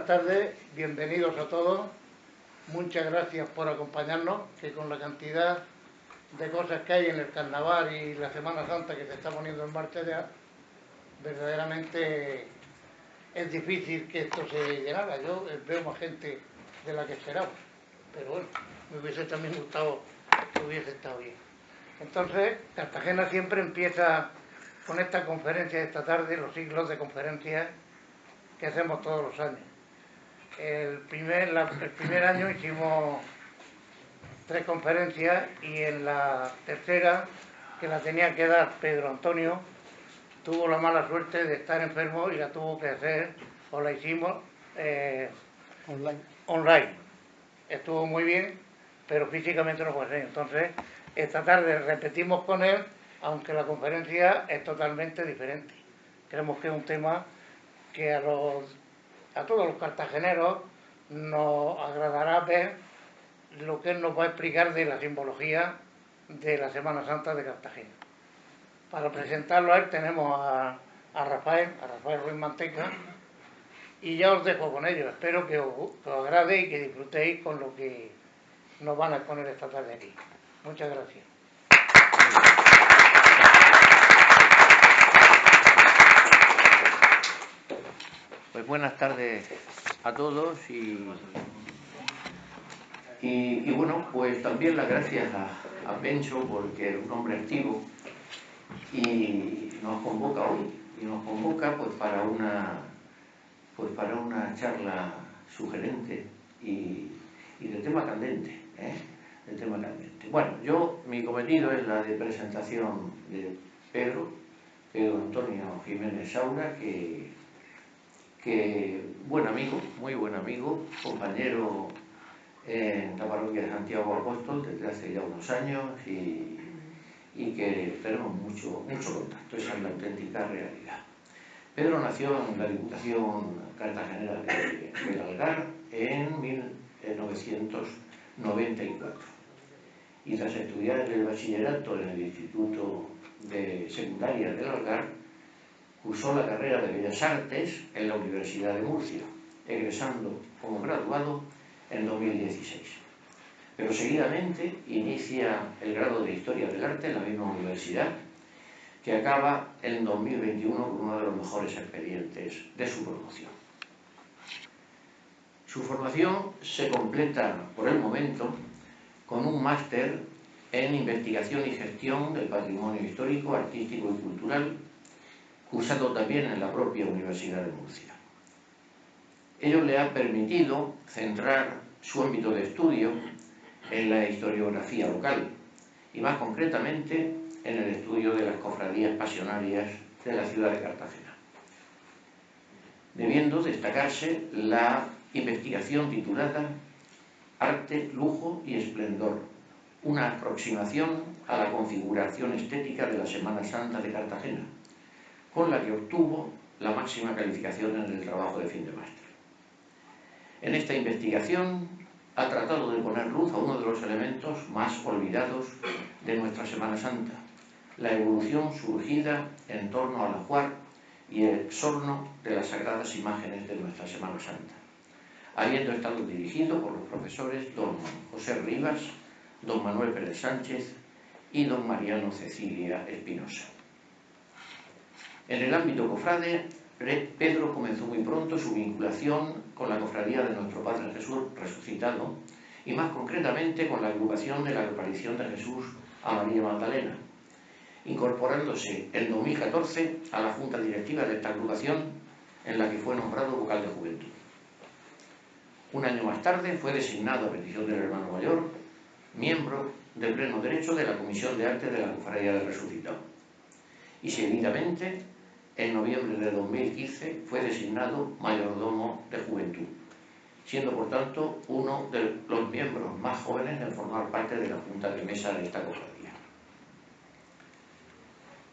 buenas tardes, bienvenidos a todos. Muchas gracias por acompañarnos, que con la cantidad de cosas que hay en el carnaval y la Semana Santa que se está poniendo en marcha ya, verdaderamente es difícil que esto se llenara. Yo veo más gente de la que esperaba, pero bueno, me hubiese también gustado que hubiese estado bien. Entonces, Cartagena siempre empieza con esta conferencia de esta tarde, los ciclos de conferencias que hacemos todos los años. El primer año hicimos 3 conferencias y en la tercera, que la tenía que dar Pedro Antonio, tuvo la mala suerte de estar enfermo y la tuvo que hacer, o la hicimos online. Estuvo muy bien, pero físicamente no puede ser. Entonces, esta tarde repetimos con él, aunque la conferencia es totalmente diferente. Creemos que es un tema que a todos los cartageneros nos agradará ver lo que él nos va a explicar de la simbología de la Semana Santa de Cartagena. Para presentarlo a él tenemos a Rafael Ruiz Manteca, y ya os dejo con ellos. Espero que os agrade y que disfrutéis con lo que nos van a exponer esta tarde aquí. Muchas gracias. Pues buenas tardes a todos y bueno, pues también las gracias a Pencho, porque es un hombre activo y nos convoca hoy, y nos convoca pues para una charla sugerente y de tema candente, de tema candente. Bueno, mi cometido es la de presentación de Pedro Antonio Jiménez Saura, que buen amigo, muy buen amigo, compañero en la parroquia de Santiago Apóstol desde hace ya unos años y que tenemos mucho contacto. Esa es la auténtica realidad. Pedro nació en la Diputación Cartagenera del Algar en 1994 y tras estudiar el bachillerato en el Instituto de Secundaria del Algar, cursó la carrera de Bellas Artes en la Universidad de Murcia, egresando como graduado en 2016. Pero seguidamente inicia el grado de Historia del Arte en la misma universidad, que acaba en 2021 con uno de los mejores expedientes de su promoción. Su formación se completa por el momento con un máster en Investigación y Gestión del Patrimonio Histórico, Artístico y Cultural, cursado también en la propia Universidad de Murcia. Ello le ha permitido centrar su ámbito de estudio en la historiografía local y más concretamente en el estudio de las cofradías pasionarias de la ciudad de Cartagena, debiendo destacarse la investigación titulada Arte, Lujo y Esplendor, una aproximación a la configuración estética de la Semana Santa de Cartagena, con la que obtuvo la máxima calificación en el trabajo de fin de máster. En esta investigación ha tratado de poner luz a uno de los elementos más olvidados de nuestra Semana Santa, la evolución surgida en torno al ajuar y el exorno de las sagradas imágenes de nuestra Semana Santa, habiendo estado dirigido por los profesores don José Rivas, don Manuel Pérez Sánchez y don Mariano Cecilia Espinosa. En el ámbito cofrade, Pedro comenzó muy pronto su vinculación con la cofradía de nuestro Padre Jesús resucitado y más concretamente con la agrupación de la aparición de Jesús a María Magdalena, incorporándose en 2014 a la junta directiva de esta agrupación, en la que fue nombrado vocal de juventud. Un año más tarde fue designado a petición del hermano mayor miembro de pleno derecho de la Comisión de Arte de la Cofradía del Resucitado y seguidamente en noviembre de 2015 fue designado mayordomo de juventud, siendo por tanto uno de los miembros más jóvenes en formar parte de la Junta de Mesa de esta cofradía.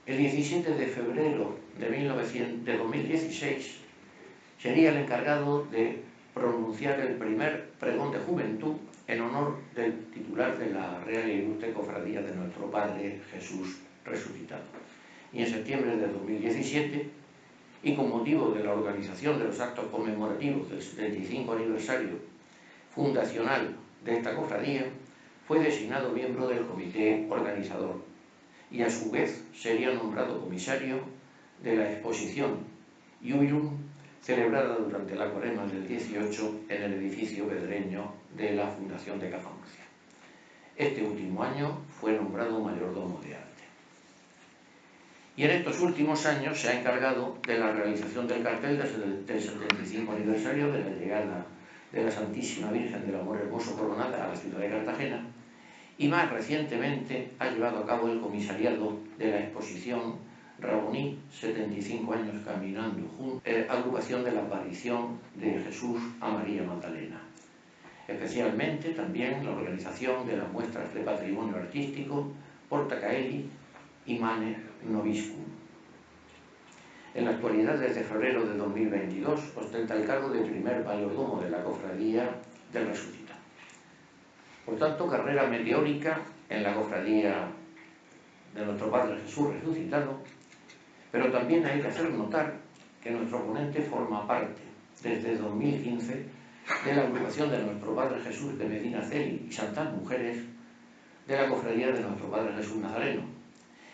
El 17 de febrero de 2016 sería el encargado de pronunciar el primer pregón de juventud en honor del titular de la Real e Ilustre Cofradía de nuestro Padre Jesús resucitado. Y en septiembre de 2017 y con motivo de la organización de los actos conmemorativos del 75 aniversario fundacional de esta cofradía, fue designado miembro del comité organizador y a su vez sería nombrado comisario de la exposición Iubirum, celebrada durante la Cuaresma del 18 en el edificio pedreño de la Fundación de Caja Murcia. Este último año fue nombrado mayordomo de arte. Y en estos últimos años se ha encargado de la realización del cartel del 75 aniversario de la llegada de la Santísima Virgen del Amor Hermoso Coronada a la ciudad de Cartagena, y más recientemente ha llevado a cabo el comisariado de la exposición Raboní, 75 años caminando juntos, agrupación de la aparición de Jesús a María Magdalena. Especialmente también la organización de las muestras de patrimonio artístico Porta Caeli y Mane Noviscum. En la actualidad, desde febrero de 2022, ostenta el cargo de primer mayordomo de la Cofradía del Resucitado. Por tanto, carrera meteórica en la Cofradía de nuestro Padre Jesús Resucitado, pero también hay que hacer notar que nuestro ponente forma parte, desde 2015, de la agrupación de nuestro Padre Jesús de Medina Celi y Santas Mujeres, de la Cofradía de nuestro Padre Jesús Nazareno,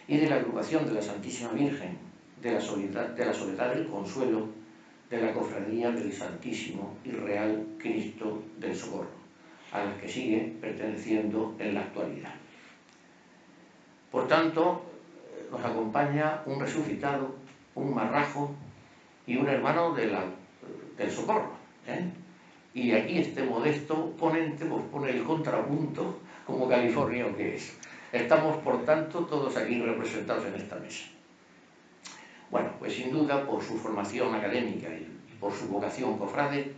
y de la agrupación de la Santísima Virgen de la Soledad del Consuelo, de la Cofradía del Santísimo y Real Cristo del Socorro, a las que sigue perteneciendo en la actualidad. Por tanto, nos acompaña un resucitado, un marrajo y un hermano del Socorro, Y aquí este modesto ponente pues pone el contrapunto como californio que es. Estamos, por tanto, todos aquí representados en esta mesa. Bueno, pues sin duda, por su formación académica y por su vocación cofrade,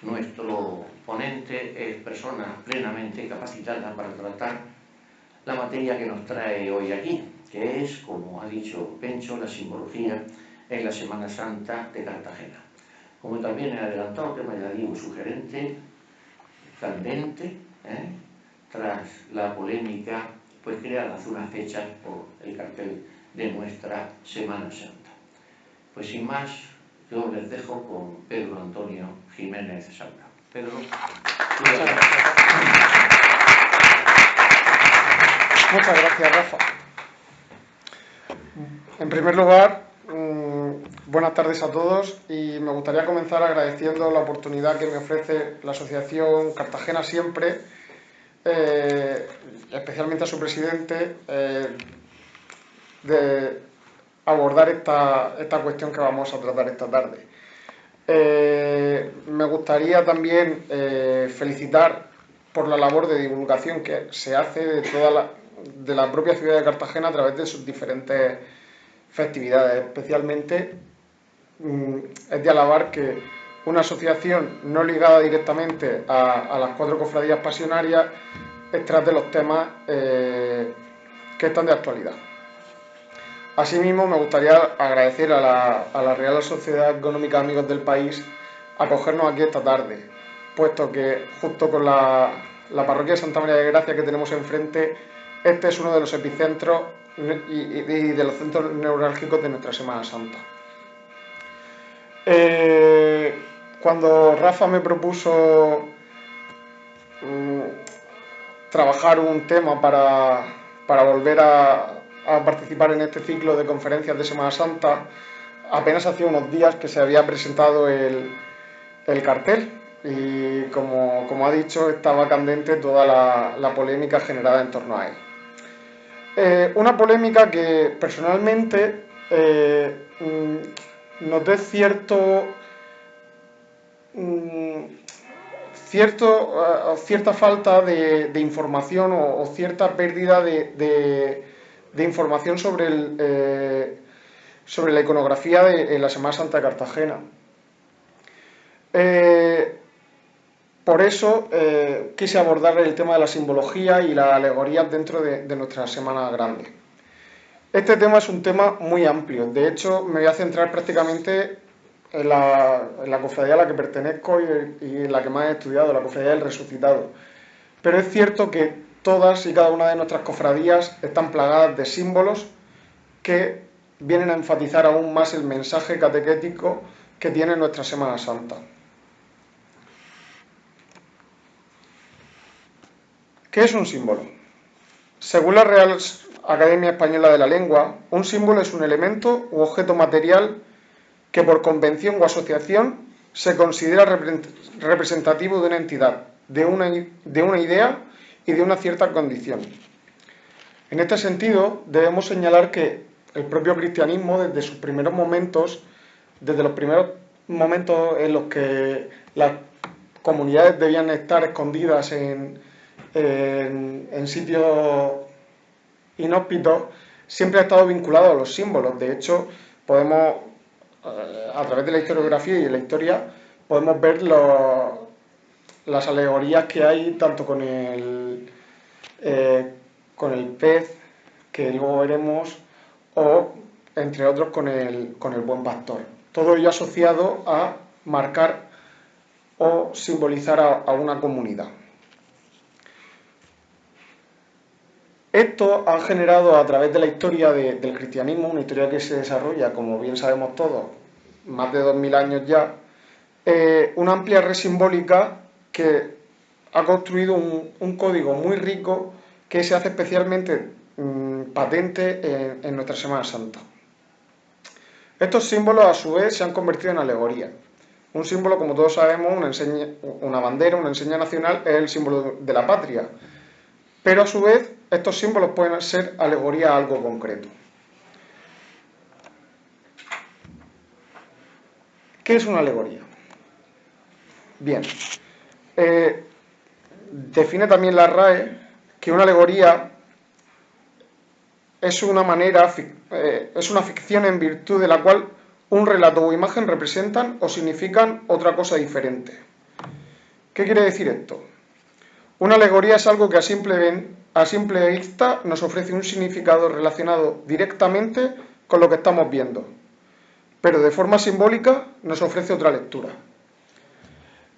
nuestro ponente es persona plenamente capacitada para tratar la materia que nos trae hoy aquí, que es, como ha dicho Pencho, la simbología en la Semana Santa de Cartagena. Como también he adelantado, tema ya digo sugerente, candente, tras la polémica pues creada hace unas fechas por el cartel de nuestra Semana Santa. Pues sin más, yo les dejo con Pedro Antonio Jiménez Saura. Pedro, muchas gracias, Rafa. En primer lugar, buenas tardes a todos, y me gustaría comenzar agradeciendo la oportunidad que me ofrece la Asociación Cartagena Siempre, especialmente a su presidente, de abordar esta cuestión que vamos a tratar esta tarde. Me gustaría también felicitar por la labor de divulgación que se hace de la propia ciudad de Cartagena a través de sus diferentes festividades. Especialmente es de alabar que una asociación no ligada directamente a las 4 cofradías pasionarias trate los temas que están de actualidad. Asimismo, me gustaría agradecer a la Real Sociedad Económica Amigos del País acogernos aquí esta tarde, puesto que justo con la parroquia de Santa María de Gracia que tenemos enfrente, este es uno de los epicentros y de los centros neurálgicos de nuestra Semana Santa. Cuando Rafa me propuso trabajar un tema para volver a participar en este ciclo de conferencias de Semana Santa, apenas hacía unos días que se había presentado el cartel, y como ha dicho, estaba candente toda la polémica generada en torno a él. Una polémica que personalmente noté cierta falta de información o cierta pérdida de información sobre la iconografía en la Semana Santa de Cartagena. Por eso quise abordar el tema de la simbología y la alegoría dentro de nuestra Semana Grande. Este tema es un tema muy amplio. De hecho, me voy a centrar prácticamente en la cofradía a la que pertenezco y en la que más he estudiado, la Cofradía del Resucitado. Pero es cierto que todas y cada una de nuestras cofradías están plagadas de símbolos que vienen a enfatizar aún más el mensaje catequético que tiene nuestra Semana Santa. ¿Qué es un símbolo? Según la Real Academia Española de la Lengua, un símbolo es un elemento u objeto material que por convención o asociación se considera representativo de una entidad, de una idea y de una cierta condición. En este sentido, debemos señalar que el propio cristianismo, desde sus primeros momentos, desde los primeros momentos en los que las comunidades debían estar escondidas en sitios inhóspitos, siempre ha estado vinculado a los símbolos. De hecho, podemos, a través de la historiografía y de la historia, podemos ver las alegorías que hay tanto con el pez, que luego veremos, o entre otros con el buen pastor. Todo ello asociado a marcar o simbolizar a una comunidad. Esto ha generado a través de la historia del cristianismo, una historia que se desarrolla, como bien sabemos todos, más de 2000 años ya, una amplia red simbólica que ha construido un código muy rico que se hace especialmente patente en nuestra Semana Santa. Estos símbolos, a su vez, se han convertido en alegorías. Un símbolo, como todos sabemos, una bandera, una enseña nacional, es el símbolo de la patria. Pero, a su vez, estos símbolos pueden ser alegoría a algo concreto. ¿Qué es una alegoría? Bien, define también la RAE que una alegoría es una ficción en virtud de la cual un relato o imagen representan o significan otra cosa diferente. ¿Qué quiere decir esto? Una alegoría es algo que a simple vista nos ofrece un significado relacionado directamente con lo que estamos viendo, pero de forma simbólica nos ofrece otra lectura.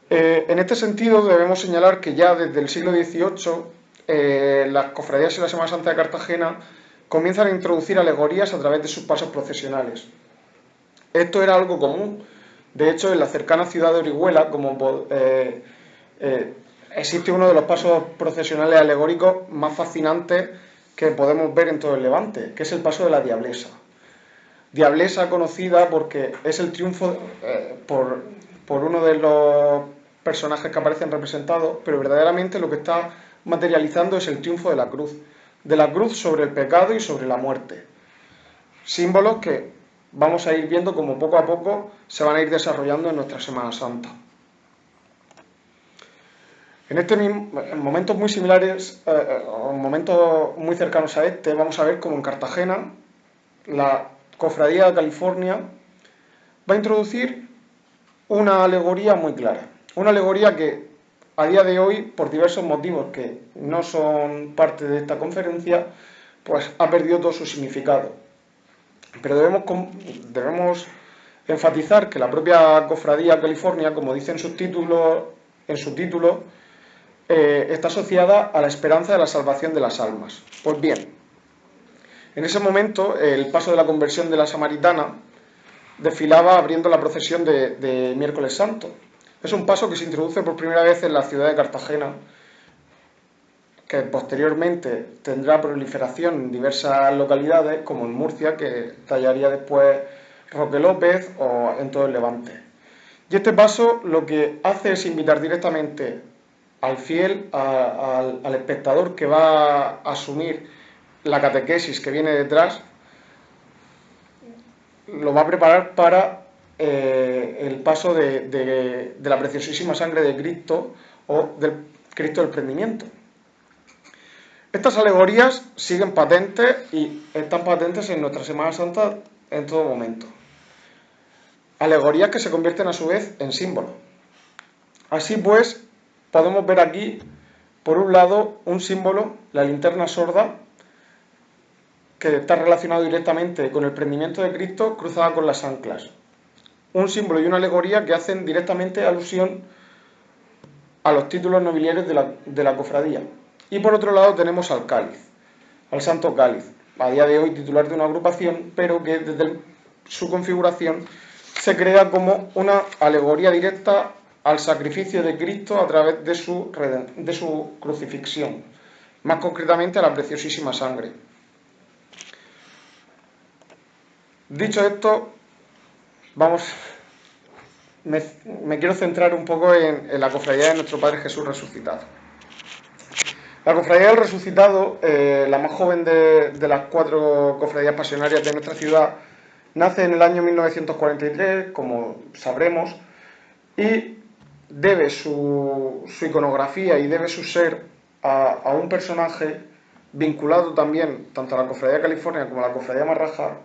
En este sentido debemos señalar que ya desde el siglo XVIII las cofradías y la Semana Santa de Cartagena comienzan a introducir alegorías a través de sus pasos procesionales. Esto era algo común. De hecho, en la cercana ciudad de Orihuela, existe uno de los pasos procesionales alegóricos más fascinantes que podemos ver en todo el Levante, que es el paso de la Diablesa. Diablesa conocida porque es el triunfo por uno de los personajes que aparecen representados, pero verdaderamente lo que está materializando es el triunfo de la cruz sobre el pecado y sobre la muerte. Símbolos que vamos a ir viendo como poco a poco se van a ir desarrollando en nuestra Semana Santa. En momentos muy similares, o momentos muy cercanos a este, vamos a ver como en Cartagena, la Cofradía de California va a introducir una alegoría muy clara. Una alegoría que a día de hoy, por diversos motivos que no son parte de esta conferencia, pues ha perdido todo su significado. Pero debemos enfatizar que la propia Cofradía California, como dice en su título, está asociada a la esperanza de la salvación de las almas. Pues bien, en ese momento el paso de la conversión de la Samaritana desfilaba abriendo la procesión de Miércoles Santo. Es un paso que se introduce por primera vez en la ciudad de Cartagena, que posteriormente tendrá proliferación en diversas localidades, como en Murcia, que tallaría después Roque López, o en todo el Levante. Y este paso lo que hace es invitar directamente al fiel, al espectador que va a asumir la catequesis que viene detrás, lo va a preparar para el paso de la preciosísima sangre de Cristo o del Cristo del prendimiento. Estas alegorías siguen patentes y están patentes en nuestra Semana Santa en todo momento. Alegorías que se convierten a su vez en símbolos. Así pues, podemos ver aquí, por un lado, un símbolo, la linterna sorda, que está relacionado directamente con el prendimiento de Cristo, cruzada con las anclas. Un símbolo y una alegoría que hacen directamente alusión a los títulos nobiliarios de la cofradía. Y por otro lado tenemos al cáliz, al Santo Cáliz. a día de hoy titular de una agrupación, pero que desde su configuración se crea como una alegoría directa al sacrificio de Cristo a través de su crucifixión, más concretamente a la preciosísima sangre. Dicho esto, me quiero centrar un poco en la cofradía de nuestro Padre Jesús resucitado. La cofradía del resucitado, la más joven de las 4 cofradías pasionarias de nuestra ciudad, nace en el año 1943, como sabremos, y debe su iconografía y debe su ser a un personaje vinculado también tanto a la Cofradía California como a la Cofradía Marraja,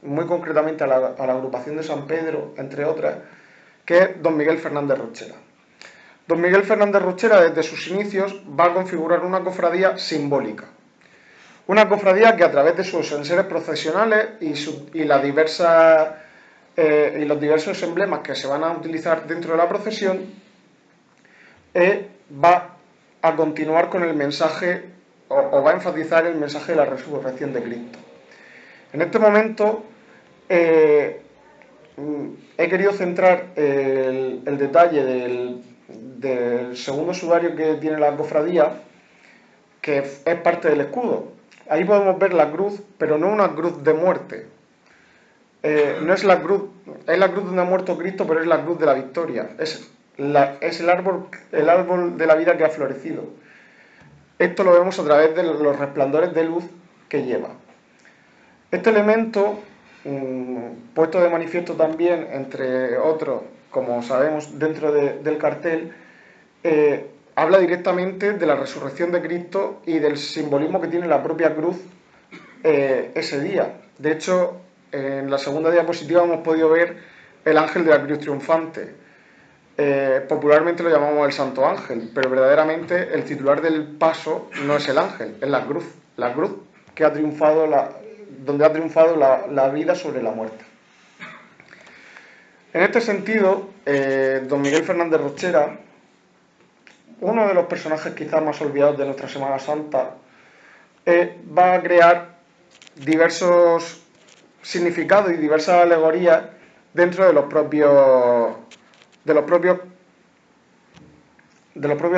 muy concretamente a la agrupación de San Pedro, entre otras, que es don Miguel Fernández Rochera. Don Miguel Fernández Rochera, desde sus inicios, va a configurar una cofradía simbólica. Una cofradía que a través de sus enseres procesionales y los diversos emblemas que se van a utilizar dentro de la procesión, va a continuar con el mensaje o va a enfatizar el mensaje de la resurrección de Cristo. En este momento he querido centrar el detalle del segundo sudario que tiene la cofradía, que es parte del escudo. Ahí podemos ver la cruz, pero no una cruz de muerte. No es la cruz donde ha muerto Cristo, pero es la cruz de la victoria. Es el árbol de la vida que ha florecido. Esto lo vemos a través de los resplandores de luz que lleva. Este elemento, puesto de manifiesto también, entre otros, como sabemos, dentro del cartel, habla directamente de la resurrección de Cristo y del simbolismo que tiene la propia cruz ese día. De hecho, en la segunda diapositiva hemos podido ver el ángel de la cruz triunfante. Popularmente lo llamamos el Santo Ángel, pero verdaderamente el titular del paso no es el ángel, es la cruz que ha triunfado donde ha triunfado la vida sobre la muerte. En este sentido, don Miguel Fernández Rochera, uno de los personajes quizás más olvidados de nuestra Semana Santa, va a crear diversos significados y diversas alegorías dentro de los propios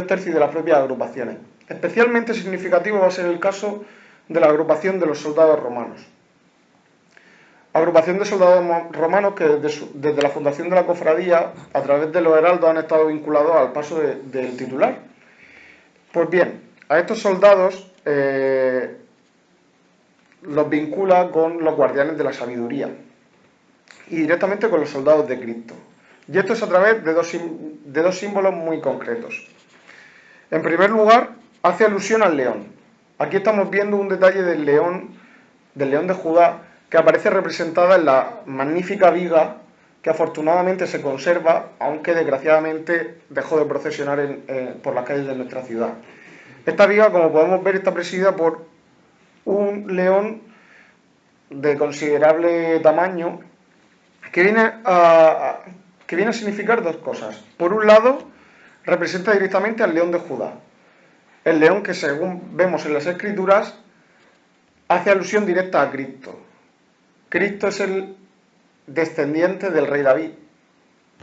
tercios y de las propias agrupaciones. Especialmente significativo va a ser el caso de la agrupación de los soldados romanos. Agrupación de soldados romanos que desde la fundación de la cofradía, a través de los heraldos, han estado vinculados al paso del titular. Pues bien, a estos soldados los vincula con los guardianes de la sabiduría y directamente con los soldados de Cristo. Y esto es a través de dos símbolos muy concretos. En primer lugar, hace alusión al león. Aquí estamos viendo un detalle del león de Judá, que aparece representada en la magnífica viga que afortunadamente se conserva, aunque desgraciadamente dejó de procesionar por las calles de nuestra ciudad. Esta viga, como podemos ver, está presidida por un león de considerable tamaño que viene a significar dos cosas. Por un lado, representa directamente al león de Judá, el león que, según vemos en las Escrituras, hace alusión directa a Cristo. Cristo es el descendiente del rey David,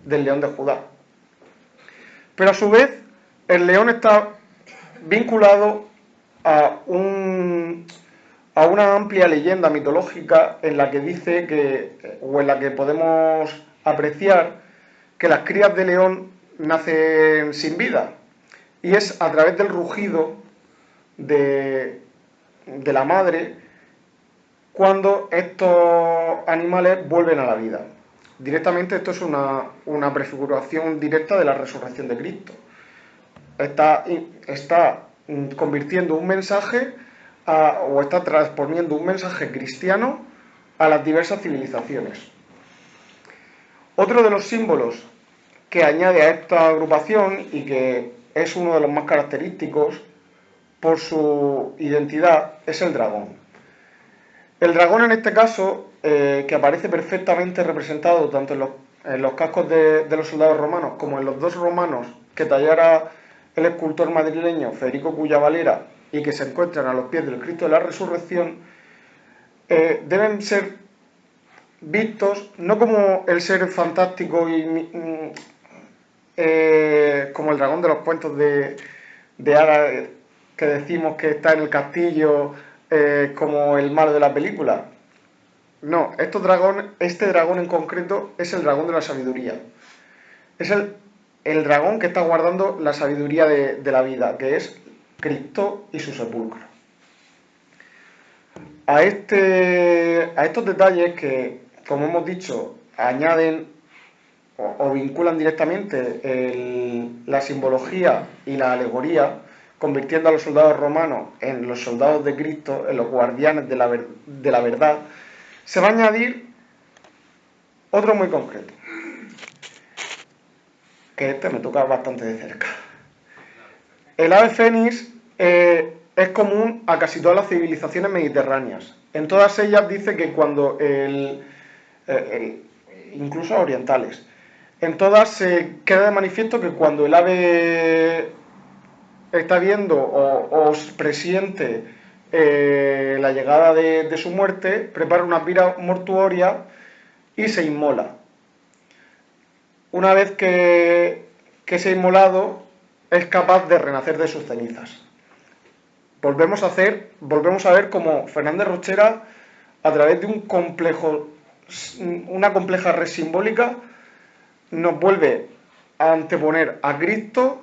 del león de Judá. Pero a su vez, el león está vinculado a una amplia leyenda mitológica en la que dice en la que podemos apreciar que las crías de león nacen sin vida, y es a través del rugido de la madre cuando estos animales vuelven a la vida. Directamente esto es una prefiguración directa de la resurrección de Cristo. Está convirtiendo un mensaje o está transponiendo un mensaje cristiano a las diversas civilizaciones. Otro de los símbolos que añade a esta agrupación y que es uno de los más característicos por su identidad es el dragón. El dragón, en este caso, que aparece perfectamente representado tanto en los cascos de los soldados romanos como en los dos romanos que tallara el escultor madrileño Federico Cuyavalera y que se encuentran a los pies del Cristo de la Resurrección, deben ser vistos no como el ser fantástico y como el dragón de los cuentos de hadas que decimos que está en el castillo, como el malo de la película. No, este dragón en concreto es el dragón de la sabiduría. Es el dragón que está guardando la sabiduría de la vida, que es Cristo y su sepulcro. A estos detalles que, como hemos dicho, añaden o vinculan directamente la simbología y la alegoría, convirtiendo a los soldados romanos en los soldados de Cristo, en los guardianes de la verdad, se va a añadir otro muy concreto, que este me toca bastante de cerca. El ave fénix es común a casi todas las civilizaciones mediterráneas. En todas ellas dice que cuando incluso orientales, en todas se queda de manifiesto que cuando el ave está viendo o presiente la llegada de su muerte, prepara una pira mortuoria y se inmola. Una vez que se ha inmolado, es capaz de renacer de sus cenizas. Volvemos a ver cómo Fernández Rochera, a través de una compleja red simbólica, nos vuelve a anteponer a Cristo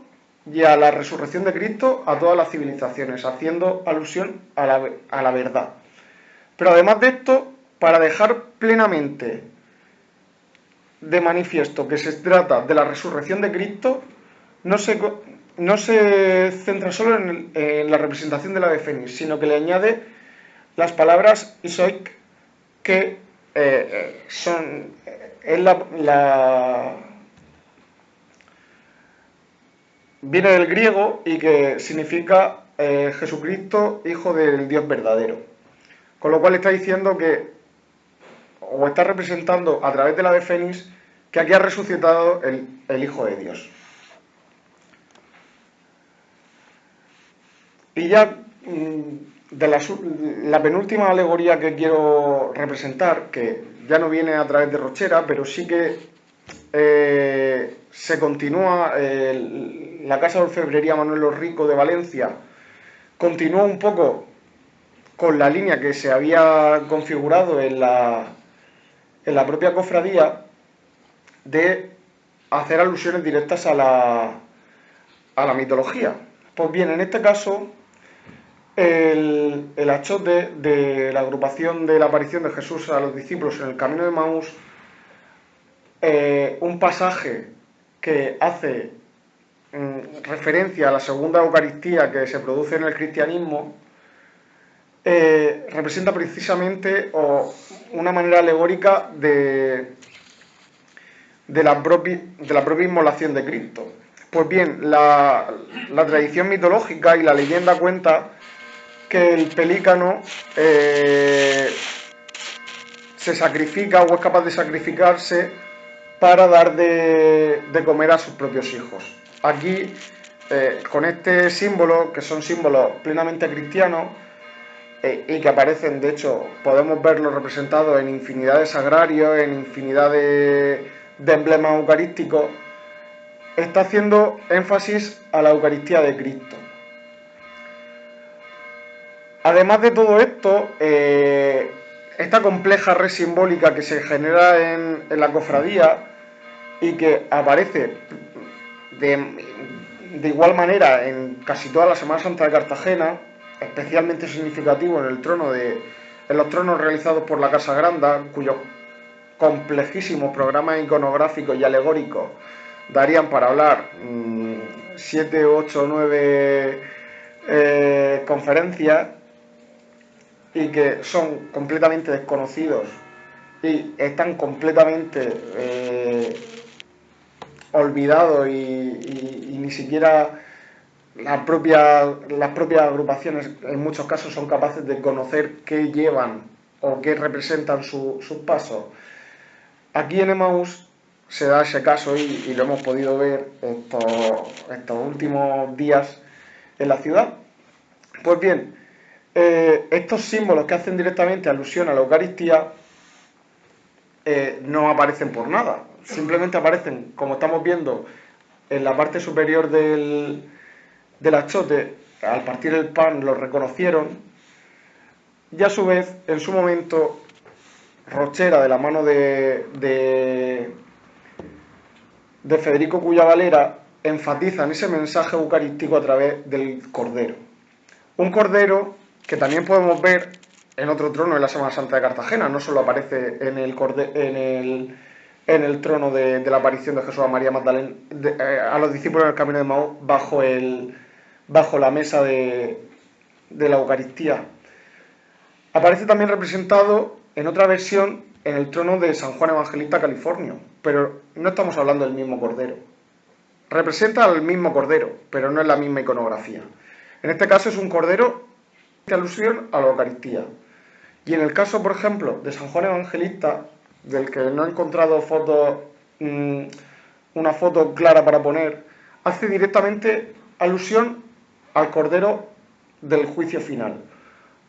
y a la resurrección de Cristo a todas las civilizaciones, haciendo alusión a la verdad. Pero además de esto, para dejar plenamente de manifiesto que se trata de la resurrección de Cristo, no se centra solo en la representación del ave fénix, sino que le añade las palabras isoik, que viene del griego y que significa Jesucristo, hijo del Dios verdadero. Con lo cual está diciendo o está representando a través del ave fénix, que aquí ha resucitado el Hijo de Dios. Y ya la penúltima alegoría que quiero representar, que ya no viene a través de Rochera, pero sí que se continúa, la Casa de Orfebrería Manuel Los Rico de Valencia continúa un poco con la línea que se había configurado en la propia cofradía, de hacer alusiones directas a la mitología. Pues bien, en este caso, el achote de la agrupación de la aparición de Jesús a los discípulos en el camino de Maús, un pasaje que hace referencia a la segunda Eucaristía que se produce en el cristianismo, representa precisamente una manera alegórica de la propia inmolación de Cristo. Pues bien, la tradición mitológica y la leyenda cuenta que el pelícano se sacrifica o es capaz de sacrificarse para dar de comer a sus propios hijos. Aquí, con este símbolo, que son símbolos plenamente cristianos, y que aparecen, de hecho, podemos verlos representados en infinidad de sagrarios, en infinidad de emblemas eucarísticos, está haciendo énfasis a la Eucaristía de Cristo. Además de todo esto, esta compleja red simbólica que se genera en la cofradía y que aparece de igual manera en casi toda la Semana Santa de Cartagena, especialmente significativo en los tronos realizados por la Casa Granda, cuyos complejísimos programas iconográficos y alegóricos darían para hablar 7, 8, 9 conferencias, y que son completamente desconocidos y están completamente olvidados, y ni siquiera las propias agrupaciones en muchos casos son capaces de conocer qué llevan o qué representan sus pasos. Aquí en Emaús se da ese caso y lo hemos podido ver estos últimos días en la ciudad. Pues bien, estos símbolos que hacen directamente alusión a la Eucaristía no aparecen por nada, simplemente aparecen, como estamos viendo, en la parte superior del achote. Al partir el pan lo reconocieron, y a su vez, en su momento, Rochera, de la mano de Federico Cuya Valera, enfatiza en ese mensaje eucarístico a través del Cordero. Un Cordero que también podemos ver en otro trono en la Semana Santa de Cartagena, no solo aparece en el trono de la aparición de Jesús a María Magdalena, a los discípulos en el camino de Maús, bajo la mesa de la Eucaristía. Aparece también representado en otra versión en el trono de San Juan Evangelista Californio, pero no estamos hablando del mismo Cordero. Representa al mismo Cordero, pero no es la misma iconografía. En este caso es un Cordero de alusión a la Eucaristía. Y en el caso, por ejemplo, de San Juan Evangelista, del que no he encontrado una foto clara para poner, hace directamente alusión al Cordero del juicio final,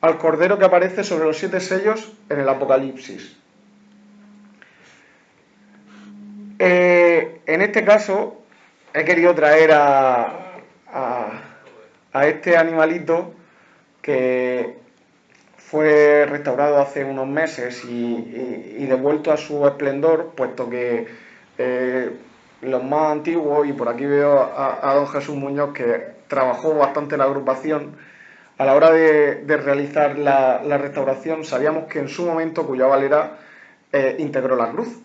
al Cordero que aparece sobre los 7 sellos en el Apocalipsis. En este caso he querido traer a este animalito que fue restaurado hace unos meses y devuelto a su esplendor, puesto que los más antiguos, y por aquí veo a don Jesús Muñoz, que trabajó bastante en la agrupación, a la hora de realizar la restauración, sabíamos que en su momento Cuya Valera integró la cruz.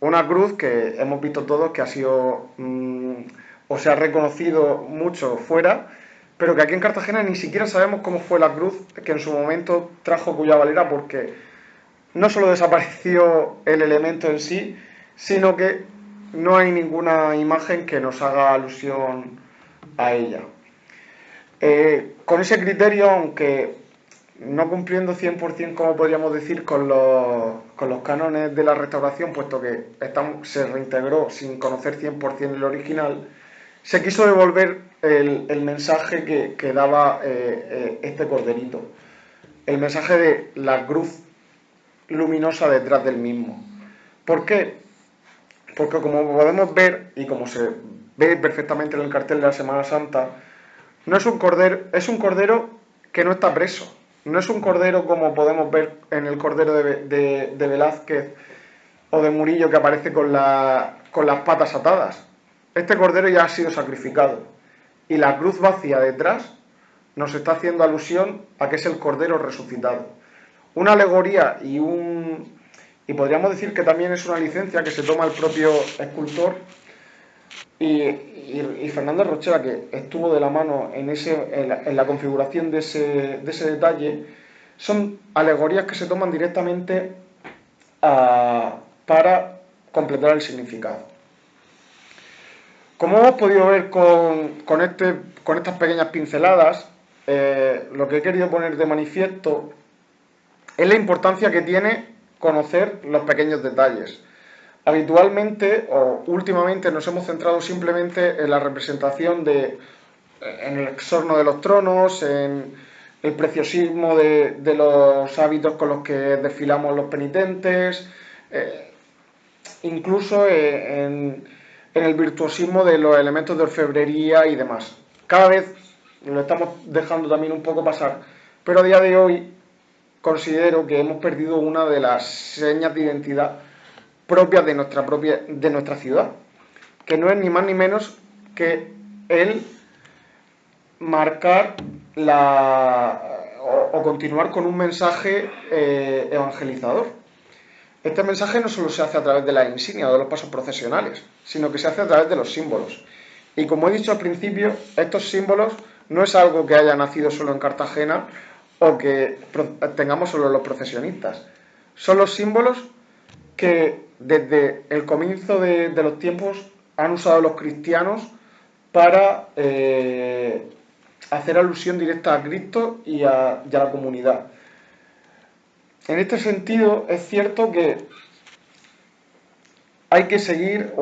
Una cruz que hemos visto todos que ha sido, o se ha reconocido mucho fuera, pero que aquí en Cartagena ni siquiera sabemos cómo fue la cruz que en su momento trajo Cuya Valera, porque no solo desapareció el elemento en sí, sino que no hay ninguna imagen que nos haga alusión a ella. Con ese criterio, aunque no cumpliendo 100%, como podríamos decir, con los cánones de la restauración, puesto que se reintegró sin conocer 100% el original, se quiso devolver el mensaje que daba este corderito, el mensaje de la cruz luminosa detrás del mismo. ¿Por qué? Porque como podemos ver, y como se ve perfectamente en el cartel de la Semana Santa, no es un cordero, es un cordero que no está preso. No es un cordero como podemos ver en el cordero de Velázquez o de Murillo, que aparece con las patas atadas. Este cordero ya ha sido sacrificado. Y la cruz vacía detrás nos está haciendo alusión a que es el cordero resucitado. Una alegoría y podríamos decir que también es una licencia que se toma el propio escultor y Fernández Rochera, que estuvo de la mano en la configuración de ese detalle. Son alegorías que se toman directamente para completar el significado. Como hemos podido ver con estas pequeñas pinceladas, lo que he querido poner de manifiesto es la importancia que tiene conocer los pequeños detalles. Habitualmente o últimamente nos hemos centrado simplemente en la representación en el exorno de los tronos, en el preciosismo de los hábitos con los que desfilamos los penitentes, incluso en el virtuosismo de los elementos de orfebrería y demás. Cada vez lo estamos dejando también un poco pasar, pero a día de hoy considero que hemos perdido una de las señas de identidad propias de nuestra ciudad, que no es ni más ni menos que el marcar o continuar con un mensaje evangelizador. Este mensaje no solo se hace a través de la insignia o de los pasos procesionales, sino que se hace a través de los símbolos. Y como he dicho al principio, estos símbolos no es algo que haya nacido solo en Cartagena o que tengamos solo los procesionistas. Son los símbolos que desde el comienzo de los tiempos han usado los cristianos para hacer alusión directa a Cristo y a la comunidad. En este sentido, es cierto que hay que seguir,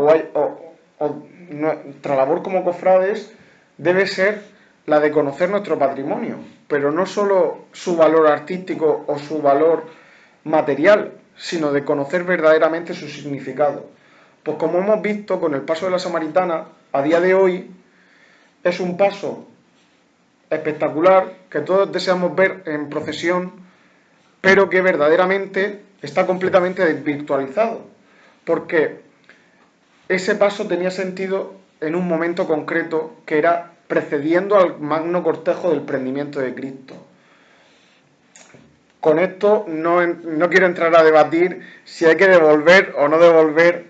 nuestra labor como cofrades debe ser la de conocer nuestro patrimonio, pero no solo su valor artístico o su valor material, sino de conocer verdaderamente su significado. Pues como hemos visto con el paso de la Samaritana, a día de hoy es un paso espectacular que todos deseamos ver en procesión, pero que verdaderamente está completamente desvirtualizado, porque ese paso tenía sentido en un momento concreto que era precediendo al magno cortejo del prendimiento de Cristo. Con esto no quiero entrar a debatir si hay que devolver o no devolver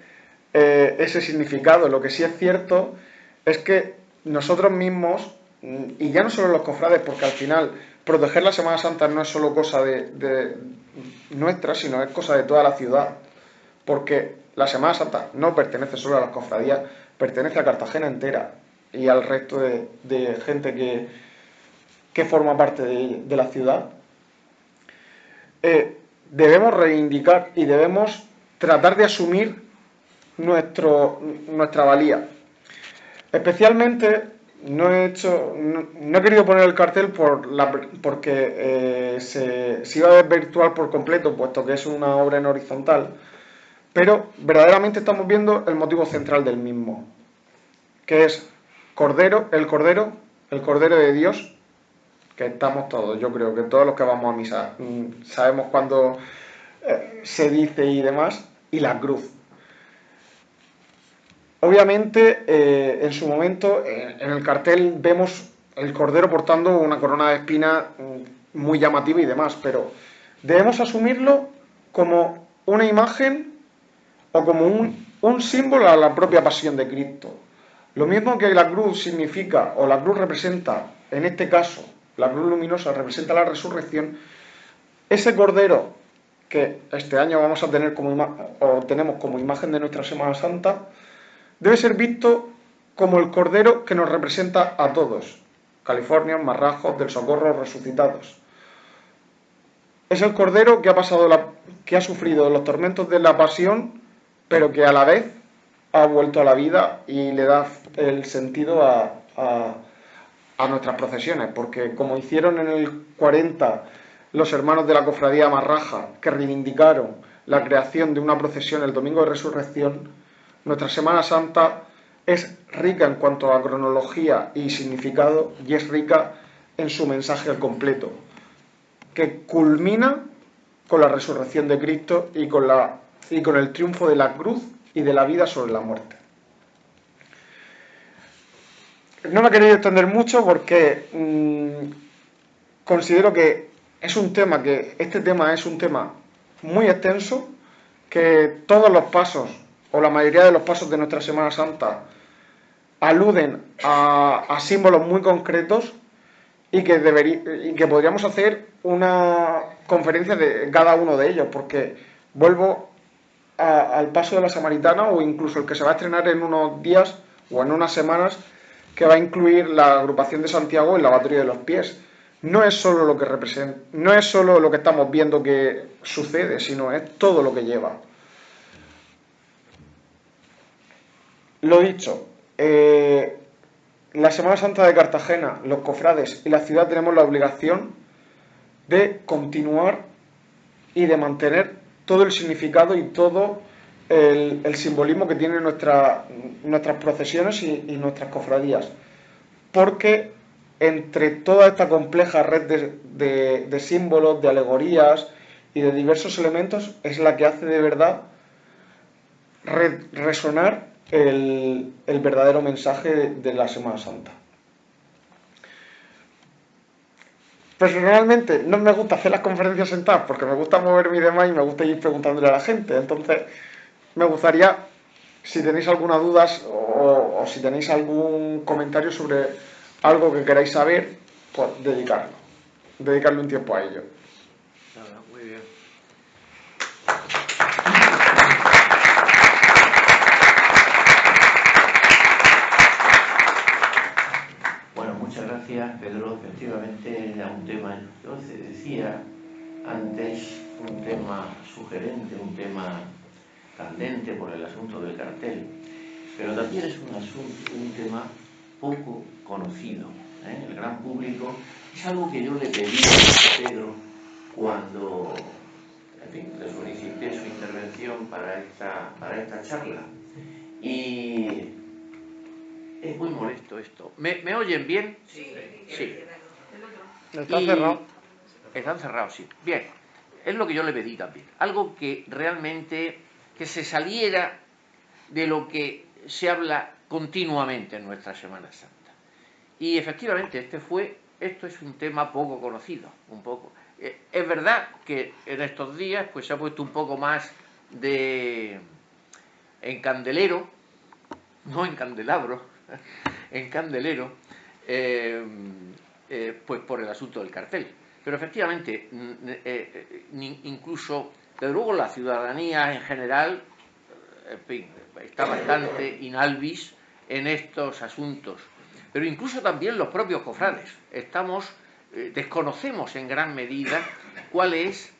ese significado. Lo que sí es cierto es que nosotros mismos, y ya no solo los cofrades, porque al final proteger la Semana Santa no es solo cosa de nuestra, sino es cosa de toda la ciudad, porque la Semana Santa no pertenece solo a las cofradías, pertenece a Cartagena entera y al resto de gente que forma parte de la ciudad. Debemos reivindicar y debemos tratar de asumir nuestra valía. Especialmente no he querido poner el cartel porque se iba a desvirtuar por completo, puesto que es una obra en horizontal, pero verdaderamente estamos viendo el motivo central del mismo, que es el Cordero de Dios, que estamos todos, yo creo que todos los que vamos a misa sabemos cuándo se dice y demás, y la cruz. Obviamente, en su momento, en el cartel vemos el Cordero portando una corona de espinas muy llamativa y demás, pero debemos asumirlo como una imagen o como un símbolo a la propia pasión de Cristo. Lo mismo que la cruz significa, o la cruz representa, en este caso, la cruz luminosa representa la resurrección, ese Cordero que este año vamos a tener tenemos como imagen de nuestra Semana Santa, debe ser visto como el Cordero que nos representa a todos, californios, marrajos, del Socorro, resucitados. Es el Cordero que ha sufrido los tormentos de la pasión, pero que a la vez ha vuelto a la vida y le da el sentido a nuestras procesiones, porque como hicieron en el 40 los hermanos de la cofradía Marraja, que reivindicaron la creación de una procesión el domingo de resurrección, nuestra Semana Santa es rica en cuanto a cronología y significado, y es rica en su mensaje al completo, que culmina con la resurrección de Cristo y con el triunfo de la cruz y de la vida sobre la muerte. No me he querido extender mucho porque considero que este tema es un tema muy extenso, que todos los pasos, o la mayoría de los pasos de nuestra Semana Santa, aluden a símbolos muy concretos y que podríamos hacer una conferencia de cada uno de ellos, porque vuelvo al paso de la Samaritana, o incluso el que se va a estrenar en unos días o en unas semanas, que va a incluir la agrupación de Santiago y el lavatorio de los pies. No es solo lo que representa, no es solo lo que estamos viendo que sucede, sino es todo lo que lleva. Lo dicho, la Semana Santa de Cartagena, los cofrades y la ciudad tenemos la obligación de continuar y de mantener todo el significado y todo el simbolismo que tienen nuestras procesiones y nuestras cofradías, porque entre toda esta compleja red de símbolos, de alegorías y de diversos elementos es la que hace de verdad resonar el verdadero mensaje de la Semana Santa. Personalmente no me gusta hacer las conferencias sentadas porque me gusta moverme y demás, y me gusta ir preguntándole a la gente. Entonces me gustaría, si tenéis alguna duda o si tenéis algún comentario sobre algo que queráis saber, pues dedicarle un tiempo a ello. Muy bien. Bueno, muchas gracias, Pedro. Efectivamente era un tema, yo decía antes, un tema sugerente, un tema candente por el asunto del cartel, pero también es un tema poco conocido. el gran público, es algo que yo le pedí a Pedro cuando, en fin, le solicité su intervención para esta charla. Y es muy molesto esto. ¿Me oyen bien? Sí. ¿Están cerrados? Están cerrados, sí. Bien, es lo que yo le pedí también. Algo que realmente que se saliera de lo que se habla continuamente en nuestra Semana Santa. Y efectivamente esto es un tema poco conocido, un poco. Es verdad que en estos días pues se ha puesto un poco más en candelero, no en candelabro, en candelero, pues por el asunto del cartel. Pero efectivamente, incluso, desde luego, la ciudadanía en general, en fin, está bastante in albis en estos asuntos. Pero incluso también los propios cofrades. Desconocemos en gran medida cuál es,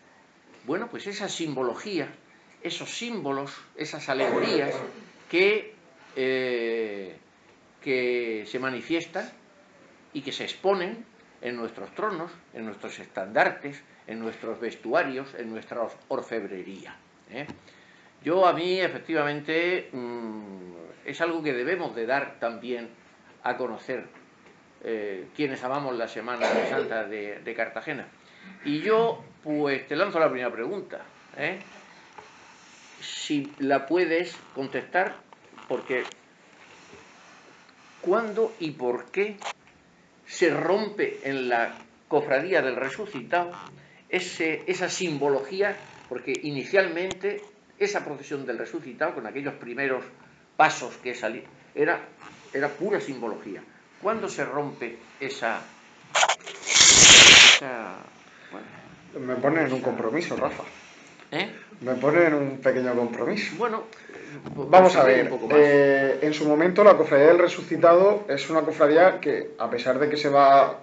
bueno, pues esa simbología, esos símbolos, esas alegorías que se manifiestan y que se exponen en nuestros tronos, en nuestros estandartes, en nuestros vestuarios, en nuestra orfebrería. A mí, efectivamente, es algo que debemos de dar también a conocer quienes amamos la Semana Santa de Cartagena. Y yo, pues, te lanzo la primera pregunta, si la puedes contestar, porque ¿cuándo y por qué se rompe en la Cofradía del Resucitado esa simbología? Porque inicialmente esa procesión del Resucitado, con aquellos primeros pasos que salían, era pura simbología. ¿Cuándo se rompe bueno, me ponen en un compromiso, Rafa. ¿Eh? Me ponen en un pequeño compromiso. Bueno, vamos a ver. En su momento la Cofradía del Resucitado es una cofradía que, a pesar de que se va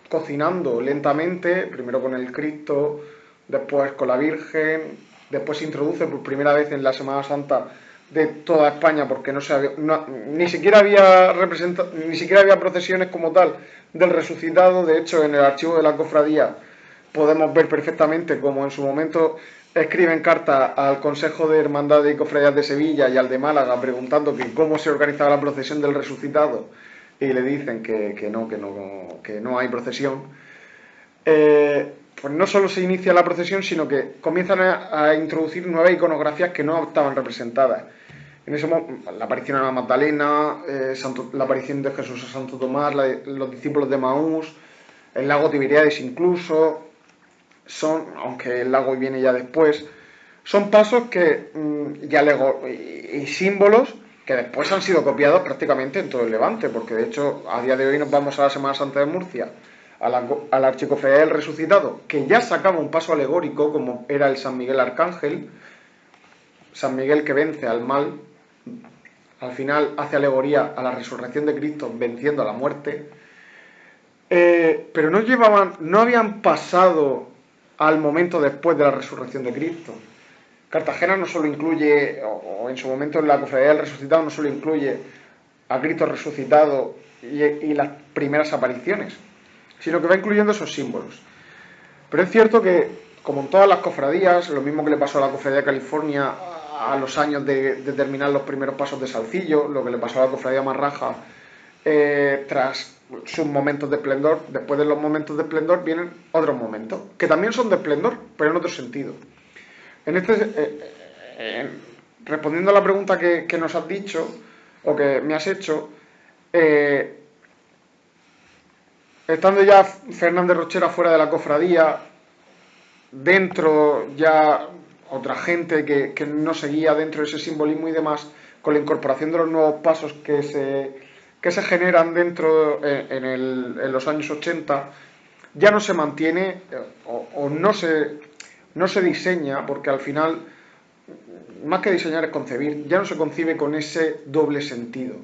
cocinando lentamente, primero con el Cristo, después con la Virgen, después se introduce por primera vez en la Semana Santa de toda España, porque ni siquiera había procesiones como tal del Resucitado. De hecho, en el archivo de la cofradía podemos ver perfectamente cómo en su momento escriben carta al Consejo de Hermandades y Cofradías de Sevilla y al de Málaga preguntando que cómo se organizaba la procesión del Resucitado, y le dicen que no hay procesión. Pues no solo se inicia la procesión, sino que comienzan a introducir nuevas iconografías que no estaban representadas. En ese momento, la aparición de la Magdalena, la aparición de Jesús a Santo Tomás, los discípulos de Maús, el lago Tiberíades incluso, aunque el lago viene ya después, son pasos y símbolos que después han sido copiados prácticamente en todo el Levante, porque de hecho a día de hoy nos vamos a la Semana Santa de Murcia, a la Archicofradía del Resucitado, que ya sacaba un paso alegórico como era el San Miguel Arcángel, San Miguel que vence al mal, al final hace alegoría a la resurrección de Cristo venciendo a la muerte, pero no habían pasado al momento después de la resurrección de Cristo. Cartagena no solo incluye, o en su momento en la Cofradía del Resucitado no solo incluye a Cristo resucitado y las primeras apariciones, sino que va incluyendo esos símbolos. Pero es cierto que, como en todas las cofradías, lo mismo que le pasó a la Cofradía de California a los años de terminar los primeros pasos de Salcillo, lo que le pasó a la Cofradía Marraja tras sus momentos de esplendor, después de los momentos de esplendor vienen otros momentos, que también son de esplendor, pero en otro sentido. Respondiendo a la pregunta que nos has dicho, o que me has hecho, estando ya Fernández Rochera fuera de la cofradía, dentro ya otra gente que no seguía dentro de ese simbolismo y demás, con la incorporación de los nuevos pasos que se generan dentro en los años 80, ya no se mantiene o no se diseña, porque al final, más que diseñar es concebir, ya no se concibe con ese doble sentido.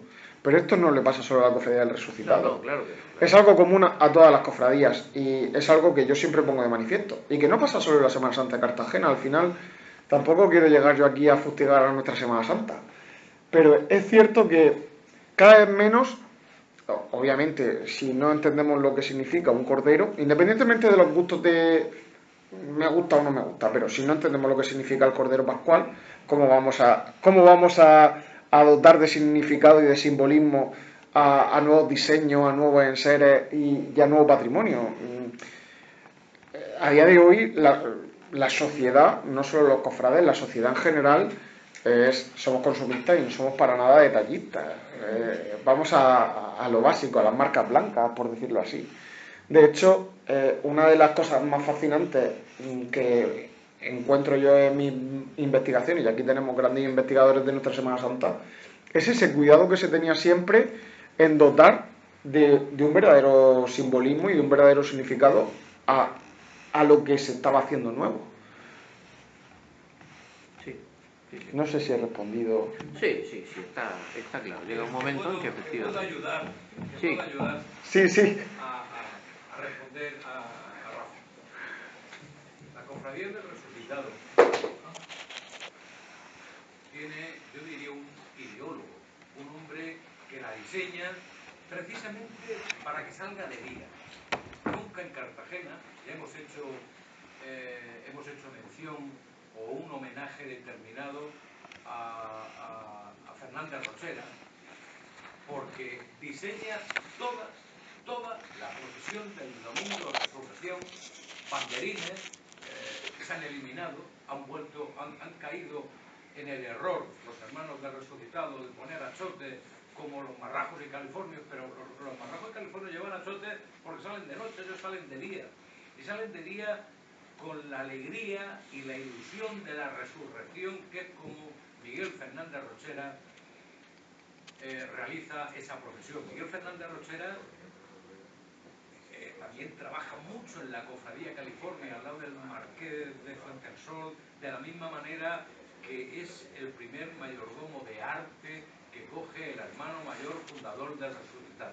Pero esto no le pasa solo a la Cofradía del Resucitado. No, claro. Es algo común a todas las cofradías y es algo que yo siempre pongo de manifiesto. Y que no pasa solo en la Semana Santa de Cartagena. Al final, tampoco quiero llegar yo aquí a fustigar a nuestra Semana Santa. Pero es cierto que cada vez menos obviamente, si no entendemos lo que significa un cordero, independientemente de los gustos de me gusta o no me gusta, pero si no entendemos lo que significa el cordero pascual, cómo vamos a dotar de significado y de simbolismo a nuevos diseños, a nuevos enseres y a nuevo patrimonio? A día de hoy, la sociedad, no solo los cofrades, la sociedad en general, somos consumistas y no somos para nada detallistas. Vamos a lo básico, a las marcas blancas, por decirlo así. De hecho, una de las cosas más fascinantes que encuentro yo en mis investigaciones, y aquí tenemos grandes investigadores de nuestra Semana Santa, es ese cuidado que se tenía siempre en dotar de un verdadero simbolismo y de un verdadero significado a lo que se estaba haciendo nuevo. Sí, sí, sí. No sé si he respondido. Sí, está claro. Llega un momento en que efectivamente. ¿Puedo ayudar? Sí. A responder a Rafa. La cofradía del Resucitado tiene, yo diría, un ideólogo, un hombre que la diseña precisamente para que salga de día. Nunca en Cartagena ya hemos hecho mención o un homenaje determinado a Fernández Rochera, porque diseña toda la procesión del domingo de resurrección, banderines que se han eliminado, han caído en el error los hermanos del Resucitado de poner achotes como los marrajos y californios, pero los marrajos y californios llevan achotes porque salen de noche, ellos salen de día, y salen de día con la alegría y la ilusión de la resurrección, que es como Miguel Fernández Rochera realiza esa procesión. Miguel Fernández Rochera también trabaja mucho en la Cofradía California, al lado del Marqués de Fuentesol, de la misma manera que es el primer mayordomo de arte que coge el hermano mayor fundador del Resucitado.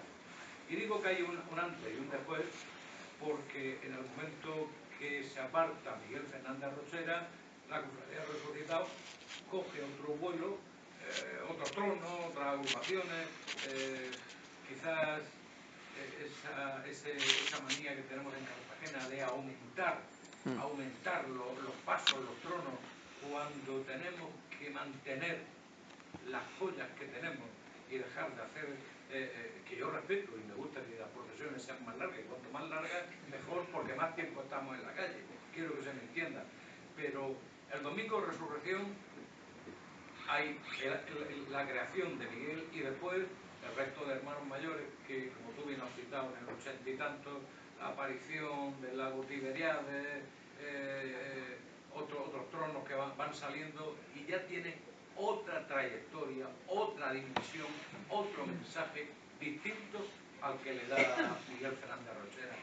Y digo que hay un antes y un después, porque en el momento que se aparta Miguel Fernández Rochera, la Cofradía del Resucitado coge otro vuelo, otro trono, otras agrupaciones, quizás esa manía que tenemos en Cartagena de aumentar los pasos, los tronos, cuando tenemos que mantener las joyas que tenemos y dejar de hacer, que yo respeto y me gusta que las procesiones sean más largas, y cuanto más largas mejor, porque más tiempo estamos en la calle, quiero que se me entienda. Pero el domingo de resurrección hay la creación de Miguel y después el resto de hermanos mayores que, como tú bien has citado, en el 80 y tanto, la aparición del lago Tiberiades, otros tronos que van saliendo y ya tienen otra trayectoria, otra dimensión, otro mensaje distinto al que le da Miguel Fernández Rochera.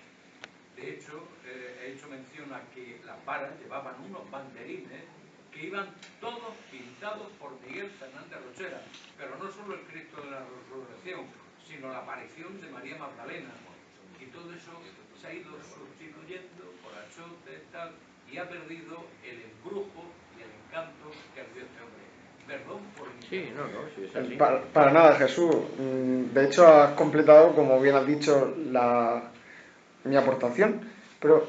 De hecho, he hecho mención a que las varas llevaban unos banderines que iban todos pintados por Miguel Fernández Rochera, pero no solo el Cristo de la Resurrección, sino la aparición de María Magdalena. Y todo eso se ha ido sustituyendo por achotes, tal, y ha perdido el embrujo y el encanto que le dio este hombre. Perdón por mi... Sí, sí, es así. Para nada, Jesús. De hecho, has completado, como bien has dicho, mi aportación. Pero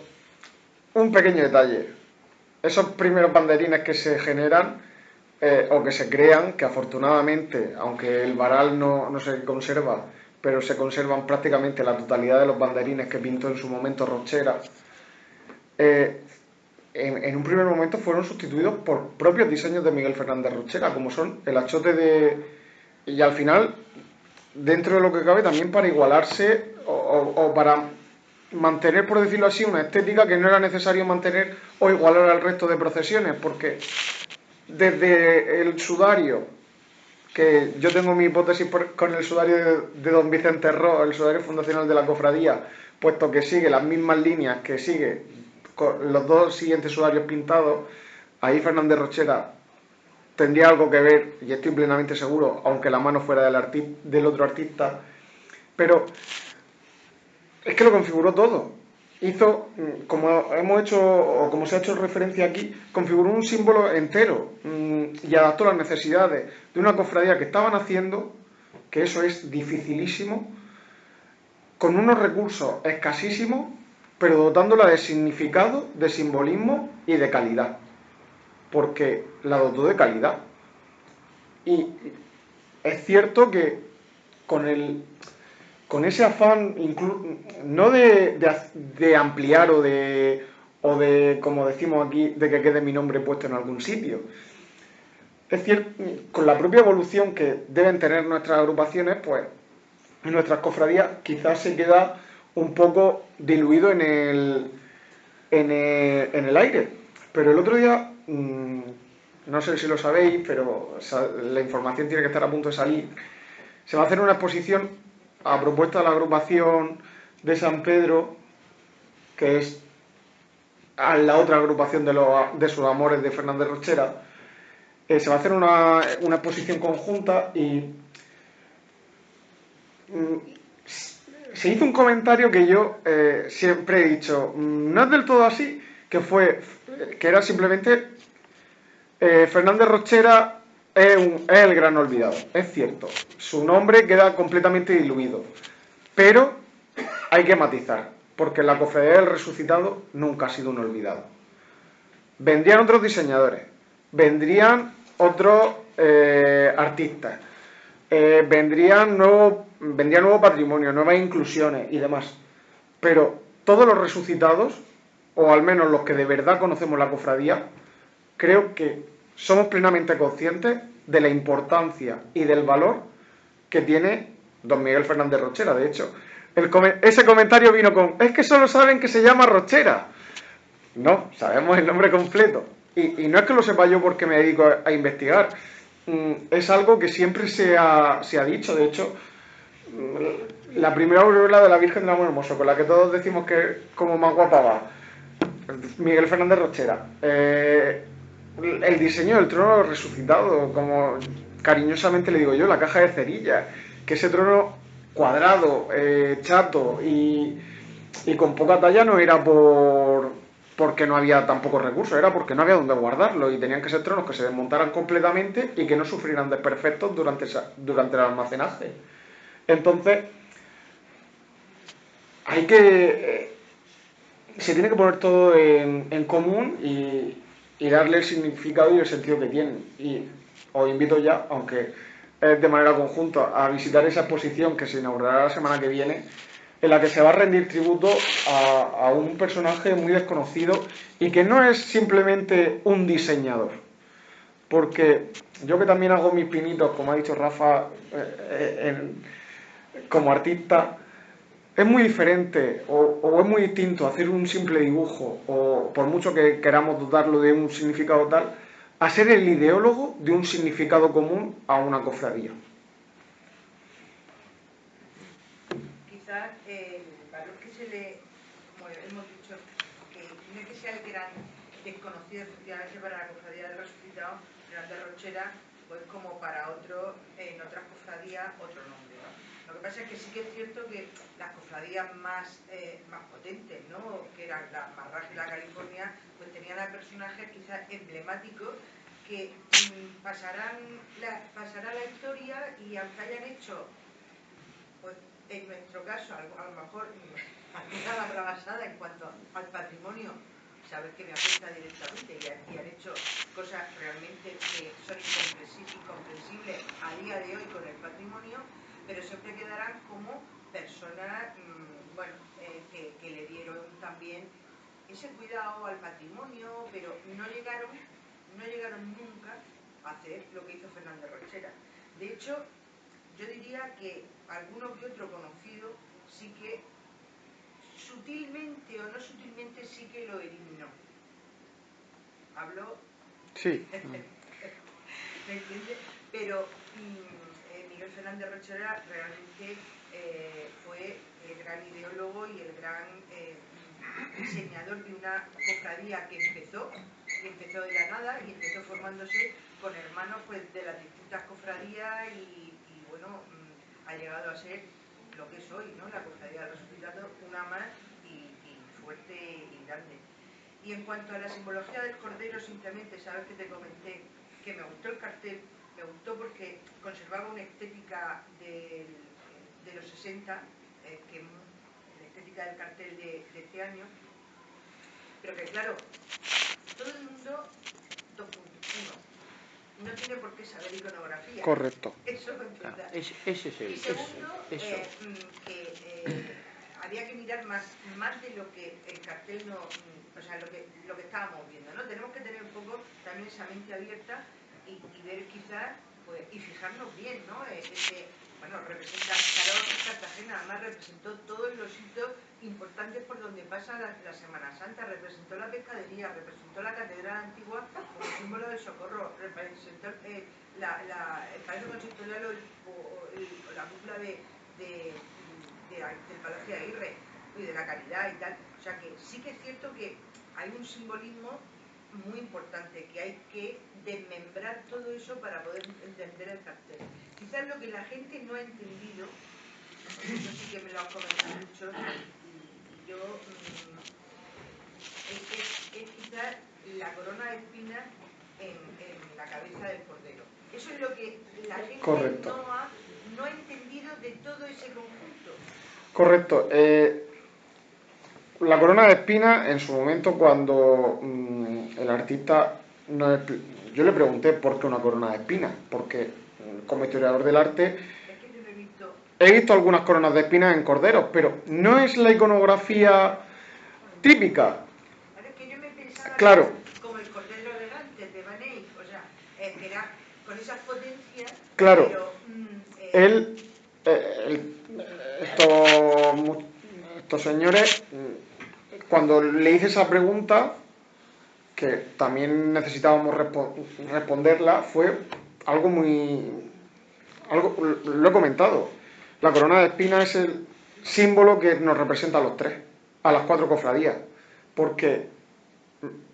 un pequeño detalle. Esos primeros banderines que se generan o que se crean, que afortunadamente, aunque el varal no se conserva, pero se conservan prácticamente la totalidad de los banderines que pintó en su momento Rochera, en un primer momento fueron sustituidos por propios diseños de Miguel Fernández Rochera, como son el achote de... Y al final, dentro de lo que cabe, también para igualarse o para mantener, por decirlo así, una estética que no era necesario mantener o igualar al resto de procesiones, porque desde el sudario, que yo tengo mi hipótesis con el sudario de don Vicente Ro, el sudario fundacional de la cofradía, puesto que sigue las mismas líneas que sigue con los dos siguientes sudarios pintados, ahí Fernández Rochera tendría algo que ver, y estoy plenamente seguro, aunque la mano fuera del otro artista, pero es que lo configuró todo. Hizo, como hemos hecho, o como se ha hecho referencia aquí, configuró un símbolo entero y adaptó las necesidades de una cofradía que estaban haciendo, que eso es dificilísimo, con unos recursos escasísimos, pero dotándola de significado, de simbolismo y de calidad. Porque la dotó de calidad. Y es cierto que con ese afán, no de ampliar o de, como decimos aquí, de que quede mi nombre puesto en algún sitio. Es cierto, con la propia evolución que deben tener nuestras agrupaciones, pues nuestras cofradías quizás se queda un poco diluido en el aire. Pero el otro día, no sé si lo sabéis, pero la información tiene que estar a punto de salir, se va a hacer una exposición a propuesta de la agrupación de San Pedro, que es a la otra agrupación de sus amores de Fernández Rochera. Se va a hacer una exposición conjunta y se hizo un comentario que yo siempre he dicho, no es del todo así, que era simplemente Fernández Rochera es el gran olvidado. Es cierto, su nombre queda completamente diluido, pero hay que matizar, porque la Cofradía del Resucitado nunca ha sido un olvidado. Vendrían otros diseñadores, vendrían otros artistas, vendría nuevo patrimonio, nuevas inclusiones y demás. Pero todos los resucitados, o al menos los que de verdad conocemos la cofradía, creo que somos plenamente conscientes de la importancia y del valor que tiene don Miguel Fernández Rochera. De hecho, ese comentario vino con: es que solo saben que se llama Rochera. No, sabemos el nombre completo. Y no es que lo sepa yo porque me dedico a investigar. Es algo que siempre se ha dicho. De hecho, la primera aureola de la Virgen del Amor Hermoso, con la que todos decimos que como más guapa va, Miguel Fernández Rochera. El diseño del trono resucitado, como cariñosamente le digo yo, la caja de cerillas, que ese trono cuadrado, chato y con poca talla no era porque no había tampoco recursos, era porque no había donde guardarlo y tenían que ser tronos que se desmontaran completamente y que no sufrieran desperfectos durante el almacenaje. Entonces, hay que se tiene que poner todo en común y darle el significado y el sentido que tienen. Y os invito ya, aunque es de manera conjunta, a visitar esa exposición que se inaugurará la semana que viene, en la que se va a rendir tributo a un personaje muy desconocido y que no es simplemente un diseñador. Porque yo, que también hago mis pinitos, como ha dicho Rafa, como artista, es muy diferente o es muy distinto hacer un simple dibujo, o por mucho que queramos dotarlo de un significado tal, a ser el ideólogo de un significado común a una cofradía. Quizás el valor que se le, como hemos dicho, que no es que sea el gran desconocido efectivamente para la cofradía del Resucitado, Fernández Rochera, pues como para otros, en otras cofradías, otro nombre, ¿no? Lo que pasa es que sí que es cierto que las cofradías más potentes, ¿no?, que eran la Marraje y la California, pues tenían a personajes quizás emblemáticos que pasará la historia, y aunque hayan hecho, pues en nuestro caso, a lo mejor alguna bravasada en cuanto al patrimonio, sabes que me afecta directamente, y han hecho cosas realmente que son incomprensibles a día de hoy con el patrimonio, pero siempre quedarán como personas que le dieron también ese cuidado al patrimonio, pero no llegaron nunca a hacer lo que hizo Fernández Rochera. De hecho, yo diría que alguno que otro conocido sí que sutilmente o no sutilmente sí que lo eliminó. Habló. Sí. ¿Me entiendes? Pero Miguel Fernández Rochera realmente fue el gran ideólogo y el gran diseñador de una cofradía que empezó de la nada, y empezó formándose con hermanos, pues, de las distintas cofradías, y bueno, ha llegado a ser lo que es hoy, ¿no?, la Cofradía del Resucitado, una más y fuerte y grande. Y en cuanto a la simbología del Cordero, simplemente, sabes que te comenté que me gustó el cartel, me gustó porque conservaba una estética de los 60, que estética del cartel de este año, pero que claro, todo el mundo, dos puntos. Uno, no tiene por qué saber iconografía. Correcto. Eso es verdad. Ese es el... Y segundo, eso. que había que mirar más de lo que el cartel no, o sea, lo que estábamos viendo, ¿no? Tenemos que tener un poco también esa mente abierta y ver quizás, pues, y fijarnos bien, ¿no? Bueno, representa, claro, Cartagena además representó todos los hitos importantes por donde pasa la Semana Santa, representó la pescadería, representó la Catedral Antigua como símbolo del socorro, representó el Palacio Consistorial o la cúpula del Palacio de Aguirre y de la Caridad y tal. O sea que sí que es cierto que hay un simbolismo muy importante, que hay que desmembrar todo eso para poder entender el cartel. Quizás lo que la gente no ha entendido, yo sí que me lo han comentado mucho, y yo es quizás la corona de espinas en la cabeza del cordero. Eso es lo que la gente no ha entendido de todo ese conjunto. Correcto. La corona de espinas, en su momento, cuando el artista... yo le pregunté por qué una corona de espinas, porque como historiador del arte Es que yo no he visto algunas coronas de espinas en corderos, pero no es la iconografía típica. Es que yo me pensaba Claro. como el cordero elegante de Banet, o sea, que era con esas potencias, Claro. pero... Estos señores, cuando le hice esa pregunta, que también necesitábamos responderla, fue algo lo he comentado. La corona de espinas es el símbolo que nos representa a los tres, a las cuatro cofradías, porque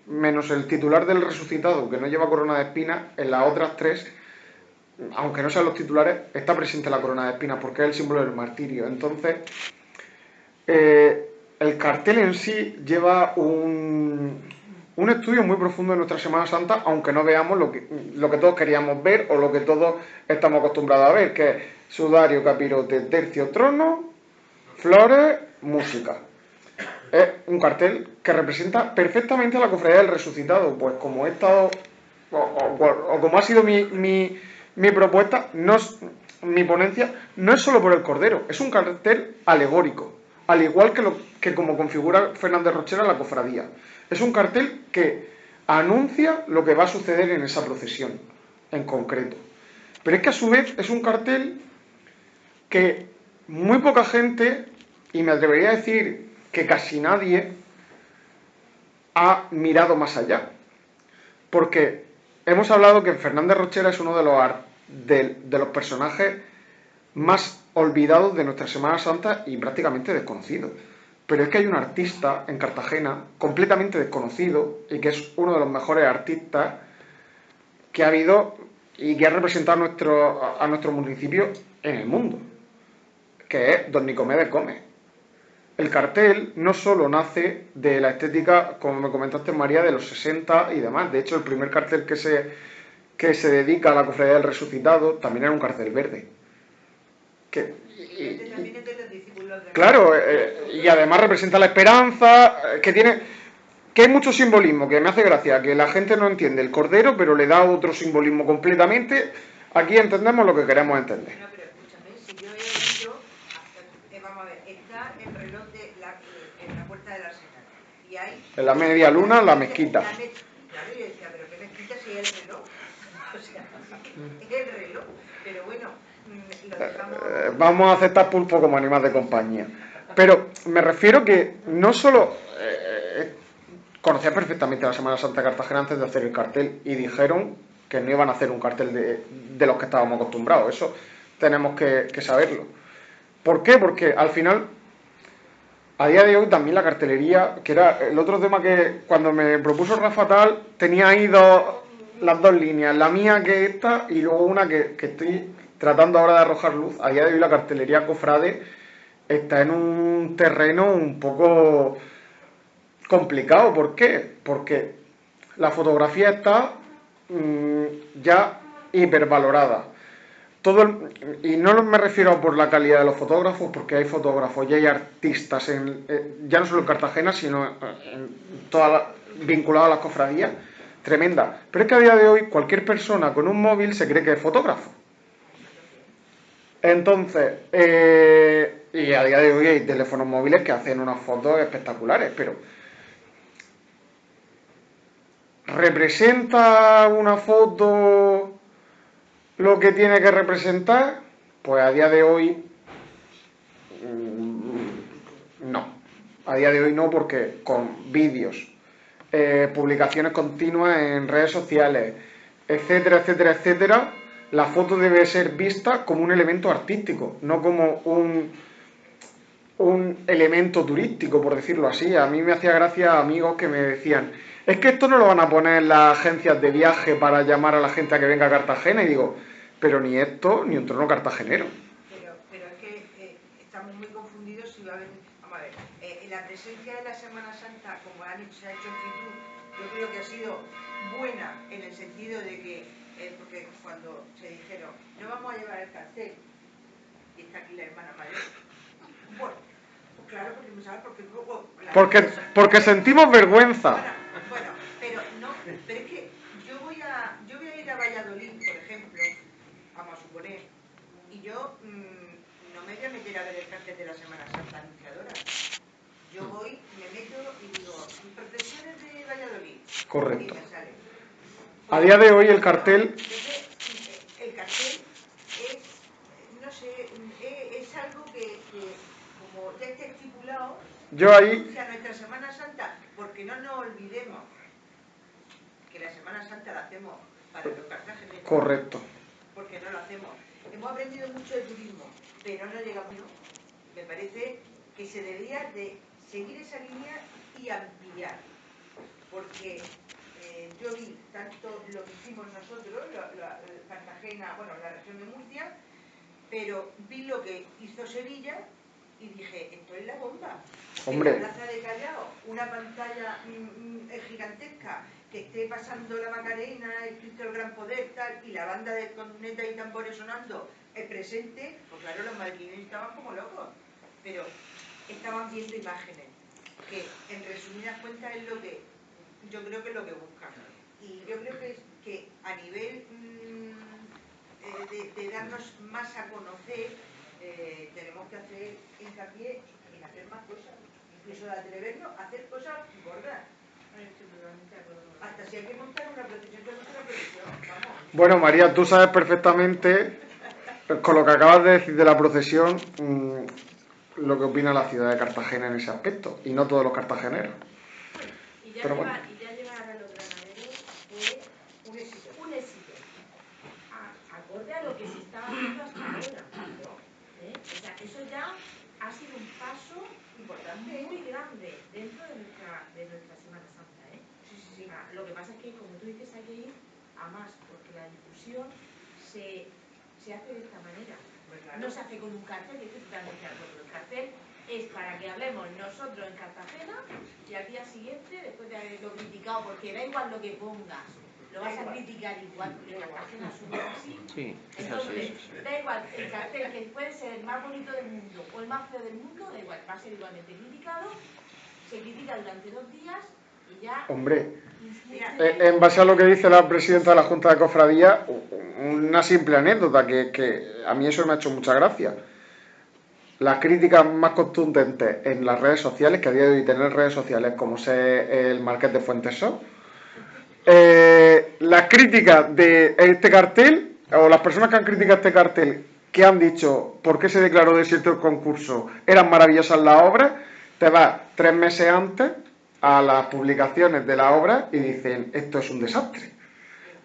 menos el titular del resucitado, que no lleva corona de espinas, en las otras tres, aunque no sean los titulares, está presente la corona de espinas porque es el símbolo del martirio. Entonces, el cartel en sí lleva un estudio muy profundo de nuestra Semana Santa, aunque no veamos lo que todos queríamos ver o lo que todos estamos acostumbrados a ver, que es sudario, capirote, tercio, trono, flores, música. Es un cartel que representa perfectamente a la cofradía del resucitado, pues como he estado, o como ha sido mi propuesta, mi ponencia, no es solo por el cordero, es un cartel alegórico, al igual que como configura Fernández Rochera la cofradía. Es un cartel que anuncia lo que va a suceder en esa procesión, en concreto. Pero es que a su vez es un cartel que muy poca gente, y me atrevería a decir que casi nadie, ha mirado más allá. Porque hemos hablado que Fernández Rochera es uno de los personajes más olvidados de nuestra Semana Santa y prácticamente desconocidos. Pero es que hay un artista en Cartagena completamente desconocido y que es uno de los mejores artistas que ha habido y que ha representado a nuestro municipio en el mundo, que es Don Nicomedes Gómez. El cartel no solo nace de la estética, como me comentaste, María, de los 60 y demás. De hecho, el primer cartel que se dedica a la cofradía del resucitado también era un cartel verde. Claro, y además representa la esperanza, que hay mucho simbolismo, que me hace gracia, que la gente no entiende el cordero, pero le da otro simbolismo completamente. Aquí entendemos lo que queremos entender. No, pero escúchame, si yo he oído, vamos a ver, está el reloj en la puerta del arsenal, y hay... En la media luna, la mezquita. Claro, yo decía, pero ¿qué mezquita si es el reloj? O sea, es el reloj, pero bueno, lo dejamos... Vamos a aceptar pulpo como animal de compañía. Pero me refiero que no solo... conocía perfectamente la Semana Santa de Cartagena antes de hacer el cartel y dijeron que no iban a hacer un cartel de los que estábamos acostumbrados. Eso tenemos que saberlo. ¿Por qué? Porque al final, a día de hoy también la cartelería, que era el otro tema que cuando me propuso Rafa Tal, tenía ahí las dos líneas, la mía que esta y luego una que estoy tratando ahora de arrojar luz. A día de hoy la cartelería cofrade está en un terreno un poco complicado. ¿Por qué? Porque la fotografía está ya hipervalorada. y no me refiero por la calidad de los fotógrafos, porque hay fotógrafos y hay artistas, ya no solo en Cartagena, sino vinculados a las cofradías, tremenda. Pero es que a día de hoy cualquier persona con un móvil se cree que es fotógrafo. Entonces, y a día de hoy hay teléfonos móviles que hacen unas fotos espectaculares, pero ¿representa una foto lo que tiene que representar? Pues a día de hoy no. A día de hoy no, porque con vídeos, publicaciones continuas en redes sociales, etcétera, etcétera, etcétera, la foto debe ser vista como un elemento artístico, no como un elemento turístico, por decirlo así. A mí me hacía gracia amigos que me decían, es que esto no lo van a poner las agencias de viaje para llamar a la gente a que venga a Cartagena, y digo, pero ni esto ni un trono cartagenero. Pero es que estamos muy confundidos si va a haber... Vamos a ver, la presencia de la Semana Santa, como se ha hecho en Fitur, yo creo que ha sido buena en el sentido de que, porque cuando se dijeron, no vamos a llevar el cartel, y está aquí la hermana mayor, bueno, pues claro, porque me sabe, porque luego... Porque sentimos vergüenza. Bueno, pero es que yo voy a ir a Valladolid, por ejemplo, vamos a suponer, y yo no me voy a meter a ver el cartel de la Semana Santa anunciadora. Yo voy, me meto y digo, procesiones de Valladolid. Correcto. Y me sale. A día de hoy el cartel... El cartel es, no sé, es algo que como ya está estipulado, Yo ahí... anuncia nuestra Semana Santa, porque no nos olvidemos que la Semana Santa la hacemos para los cartageneros. Correcto. Porque no lo hacemos. Hemos aprendido mucho de turismo, pero no llegamos. Me parece que se debería de seguir esa línea y ampliar, porque yo vi tanto lo que hicimos nosotros, Cartagena, bueno, la región de Murcia, pero vi lo que hizo Sevilla y dije, esto es la bomba. Hombre. En la Plaza de Callao, una pantalla gigantesca, que esté pasando la Macarena, el Cristo del Gran Poder, tal, y la banda de cornetas y tambores sonando presente, pues claro, los madrileños estaban como locos, pero estaban viendo imágenes, que en resumidas cuentas es lo que yo creo que es lo que buscan. Y yo creo que a nivel de darnos más a conocer, tenemos que hacer hincapié en hacer más cosas, incluso de atrevernos a hacer cosas gordas. Hasta si hay que montar una procesión, que montar una procesión, vamos. Bueno, María, tú sabes perfectamente, con lo que acabas de decir de la procesión, lo que opina la ciudad de Cartagena en ese aspecto, y no todos los cartageneros. Y ya, Pero bueno. ya llevar a los granaderos fue un éxito. Acorde a lo que se estaba haciendo hasta ahora. O sea, eso ya ha sido un paso importante, muy grande dentro de nuestra Semana Santa. Sí. Lo que pasa es que, como tú dices, hay que ir a más, porque la difusión se hace de esta manera. Pues claro. No se hace con un cartel, yo estoy totalmente de acuerdo. El cartel es para que hablemos nosotros en Cartagena y al día siguiente, después de haberlo criticado, porque da igual lo que pongas, lo vas a criticar igual, porque Cartagena somos así. Sí, entonces, da igual, el cartel que puede ser el más bonito del mundo o el más feo del mundo, da igual, va a ser igualmente criticado, se critica durante 2 días y ya... Hombre, en base a lo que dice la presidenta de la Junta de Cofradía, una simple anécdota que a mí eso me ha hecho mucha gracia. Las críticas más contundentes en las redes sociales, que a día de hoy tener redes sociales como el Marqués de Fuentesó, las críticas de este cartel, o las personas que han criticado este cartel, que han dicho por qué se declaró desierto el concurso, eran maravillosas las obras, te vas 3 meses antes a las publicaciones de la obra y dicen, esto es un desastre.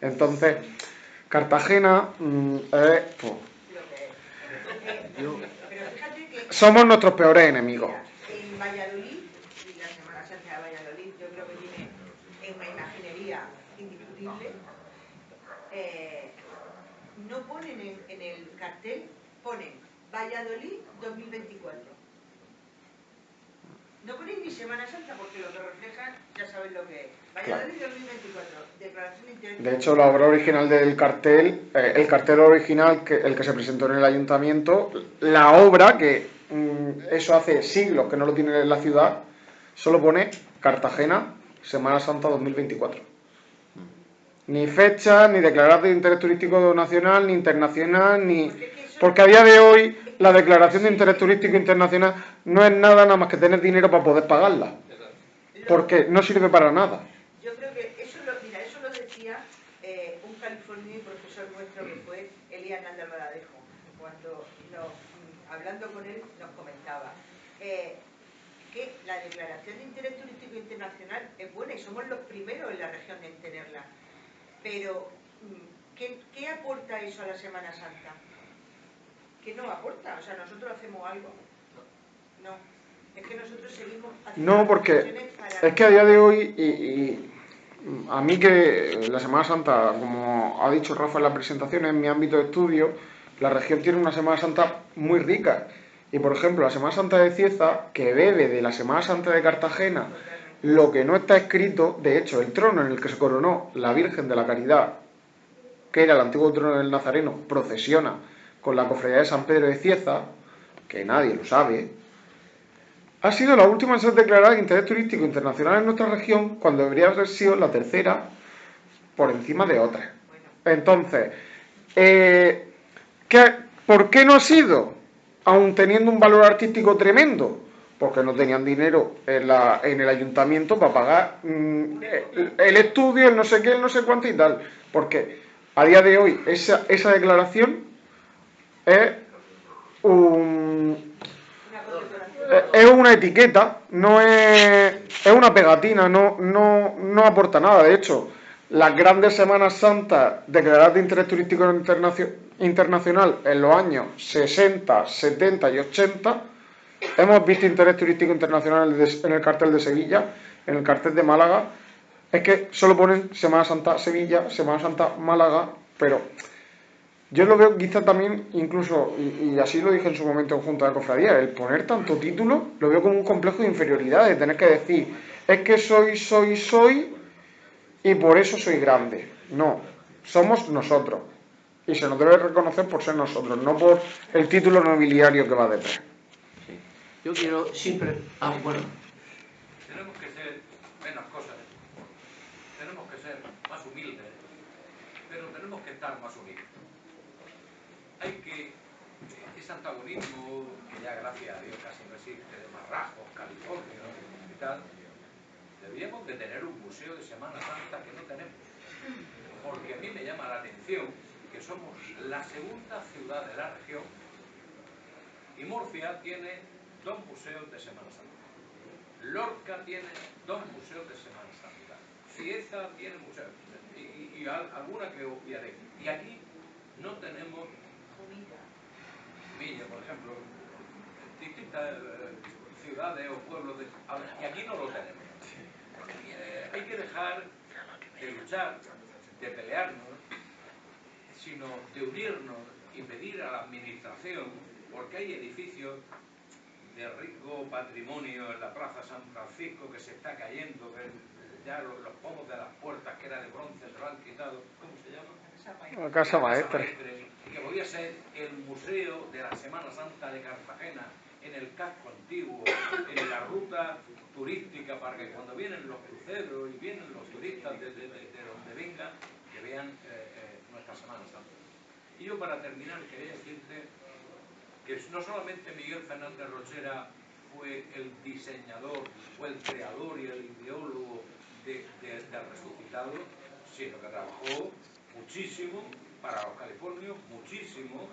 Entonces, Cartagena es... Pues, somos nuestros peores enemigos. En Valladolid, y la Semana Santa de Valladolid, yo creo que tiene una imaginería indiscutible. No ponen en el cartel, ponen Valladolid 2024. No ponéis ni Semana Santa porque lo que refleja, ya sabéis lo que es. Valladolid 2024, declaración de interés. De hecho, la obra original del cartel, el cartel original, el que se presentó en el ayuntamiento, la obra, que eso hace siglos que no lo tiene en la ciudad, solo pone Cartagena, Semana Santa 2024. Ni fecha, ni declarar de interés turístico nacional, ni internacional, ni... Porque a día de hoy la declaración de interés turístico internacional no es nada más que tener dinero para poder pagarla. Porque no sirve para nada. Yo creo que eso lo decía un californiano y profesor nuestro que fue Elías Hernández Badadejo, cuando hablando con él nos comentaba que la declaración de interés turístico internacional es buena y somos los primeros en la región en tenerla. Pero, ¿qué aporta eso a la Semana Santa? ¿Qué no aporta? O sea, ¿nosotros hacemos algo? No. Es que nosotros seguimos haciendo... No, porque es que a día de hoy, y a mí que la Semana Santa, como ha dicho Rafa en la presentación, en mi ámbito de estudio, la región tiene una Semana Santa muy rica. Y, por ejemplo, la Semana Santa de Cieza, que bebe de la Semana Santa de Cartagena, lo que no está escrito, de hecho, el trono en el que se coronó la Virgen de la Caridad, que era el antiguo trono del Nazareno, procesiona con la cofradía de San Pedro de Cieza, que nadie lo sabe, ha sido la última en ser declarada de interés turístico internacional en nuestra región, cuando debería haber sido la tercera por encima de otras. Entonces, ¿por qué no ha sido? Aun teniendo un valor artístico tremendo, porque no tenían dinero en el ayuntamiento para pagar el estudio, el no sé qué, el no sé cuánto y tal. Porque a día de hoy esa declaración es una etiqueta, no es una pegatina, no aporta nada. De hecho, las grandes Semanas Santas declaradas de interés turístico internacional en los años 60, 70 y 80, hemos visto interés turístico internacional en el cartel de Sevilla, en el cartel de Málaga. Es que solo ponen Semana Santa Sevilla, Semana Santa Málaga, pero yo lo veo quizá también, incluso, y así lo dije en su momento en Junta de Cofradía, el poner tanto título lo veo como un complejo de inferioridad, de tener que decir, es que soy, y por eso soy grande. No, somos nosotros. Y se nos debe reconocer por ser nosotros, no por el título nobiliario que va detrás. Sí. Yo quiero siempre... bueno. Tenemos que ser menos cosas, tenemos que ser más humildes, pero tenemos que estar más unidos. Hay que, ese antagonismo, que ya gracias a Dios casi no existe, de Marrajos, California y tal, deberíamos de tener un museo de Semana Santa que no tenemos. Porque a mí me llama la atención que somos la segunda ciudad de la región y Murcia tiene 2 museos de Semana Santa. Lorca tiene 2 museos de Semana Santa. Cieza tiene museos. Y alguna que obviaré. Y aquí no tenemos Villa, por ejemplo, distintas ciudades o pueblos y aquí no lo tenemos. Hay que dejar de luchar, de pelearnos, sino de unirnos y pedir a la administración, porque hay edificios de rico patrimonio en la Plaza San Francisco que se está cayendo, que ya los pomos de las puertas que era de bronce se lo han quitado. ¿Cómo se llama? La Casa Maestre. Que podía ser el museo de la Semana Santa de Cartagena en el casco antiguo, en la ruta turística, para que cuando vienen los cruceros y vienen los turistas de donde vengan, que vean nuestra Semana Santa. Y yo, para terminar, quería decirte que no solamente Miguel Fernández Rochera fue el diseñador, fue el creador y el ideólogo del resucitado, sino que trabajó muchísimo para los californios, muchísimo,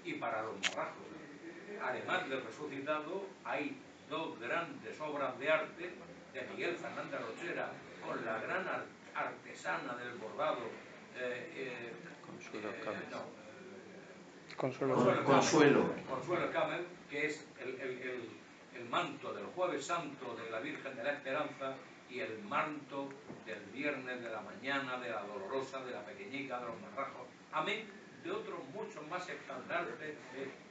y para los marrajos. Además del resucitado, hay 2 grandes obras de arte de Miguel Fernández Rochera, con la gran artesana del bordado, Consuelo Camel, que es el manto del Jueves Santo de la Virgen de la Esperanza y el manto del Viernes de la Mañana, de la Dolorosa, de la Pequeñica, de los Marrajos, amén de otros muchos más estandartes.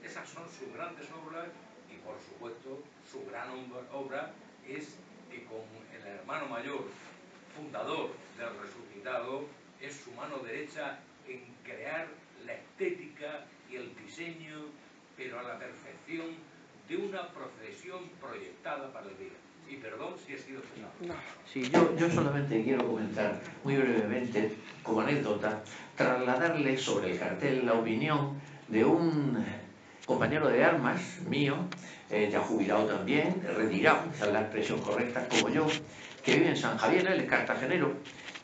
Esas son sus grandes obras y, por supuesto, su gran obra, es que con el hermano mayor, fundador del Resucitado, es su mano derecha en crear la estética y el diseño, pero a la perfección, de una procesión proyectada para el día. Y perdón si he sido pesado. Sí, yo solamente quiero comentar muy brevemente, como anécdota, trasladarle sobre el cartel la opinión de un compañero de armas mío, ya jubilado también, retirado, esa es la expresión correcta, como yo, que vive en San Javier, él es cartagenero,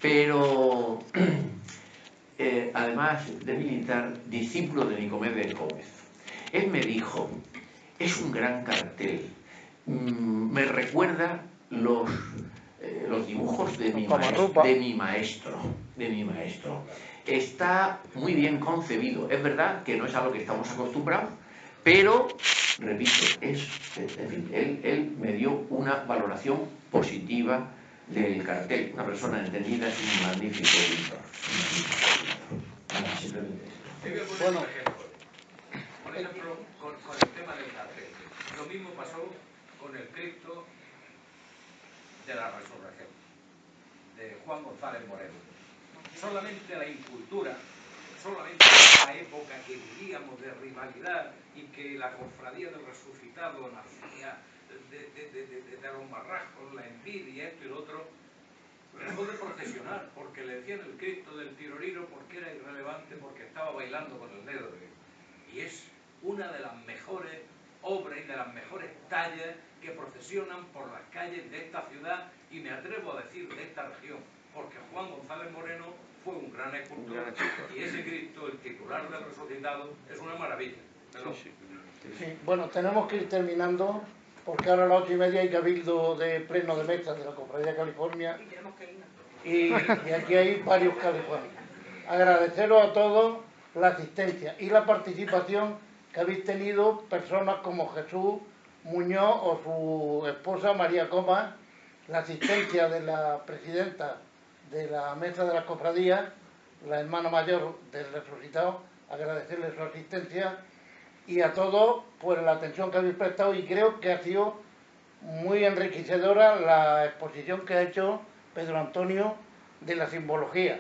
pero además de militar, discípulo de Nicomedes Gómez. Él me dijo, es un gran cartel, me recuerda los dibujos de mi maestro. Está muy bien concebido. Es verdad que no es a lo que estamos acostumbrados, pero, repito, en fin, él me dio una valoración positiva del cartel. Una persona entendida, es un magnífico pintor. Simplemente esto. Bueno, por ejemplo, con el tema del cartel. Lo mismo pasó con el Cristo de la Resurrección, de Juan González Moreno. Solamente la incultura, solamente la época que vivíamos de rivalidad y que la cofradía del Resucitado nacía de los marrajos, la envidia, esto y lo otro, dejó de procesionar, porque le decían el Cristo del Tiroriro porque era irrelevante, porque estaba bailando con el dedo. Y es una de las mejores obras y de las mejores tallas que procesionan por las calles de esta ciudad, y me atrevo a decir de esta región, porque Juan González Moreno fue un gran escultor, y ese Cristo, el titular del Resucitado, es una maravilla. Sí, bueno, tenemos que ir terminando, porque ahora a las 8:30 hay cabildo de pleno de mesas de la Cofradía de California, Y tenemos que irnos. y aquí hay varios californios. Agradeceros a todos la asistencia y la participación que habéis tenido personas como Jesús Muñoz o su esposa María Comas, la asistencia de la presidenta de la mesa de las cofradías, la hermana mayor del Resucitado, agradecerle su asistencia, y a todos pues la atención que habéis prestado, y creo que ha sido muy enriquecedora la exposición que ha hecho Pedro Antonio de la simbología,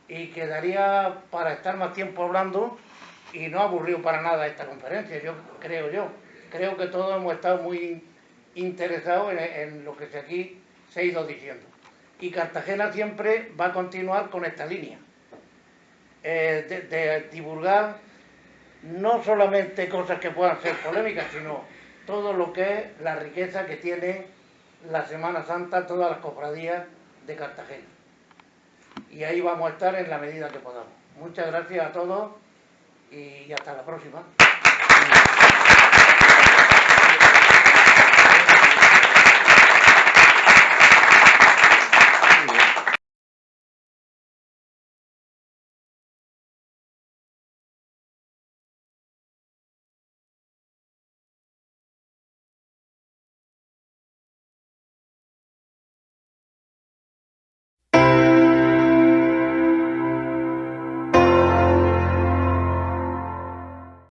y quedaría para estar más tiempo hablando y no ha aburrido para nada esta conferencia. Creo que todos hemos estado muy interesados en lo que aquí se ha ido diciendo, y Cartagena siempre va a continuar con esta línea de divulgar no solamente cosas que puedan ser polémicas, sino todo lo que es la riqueza que tiene la Semana Santa, todas las cofradías de Cartagena. Y ahí vamos a estar en la medida que podamos. Muchas gracias a todos y hasta la próxima.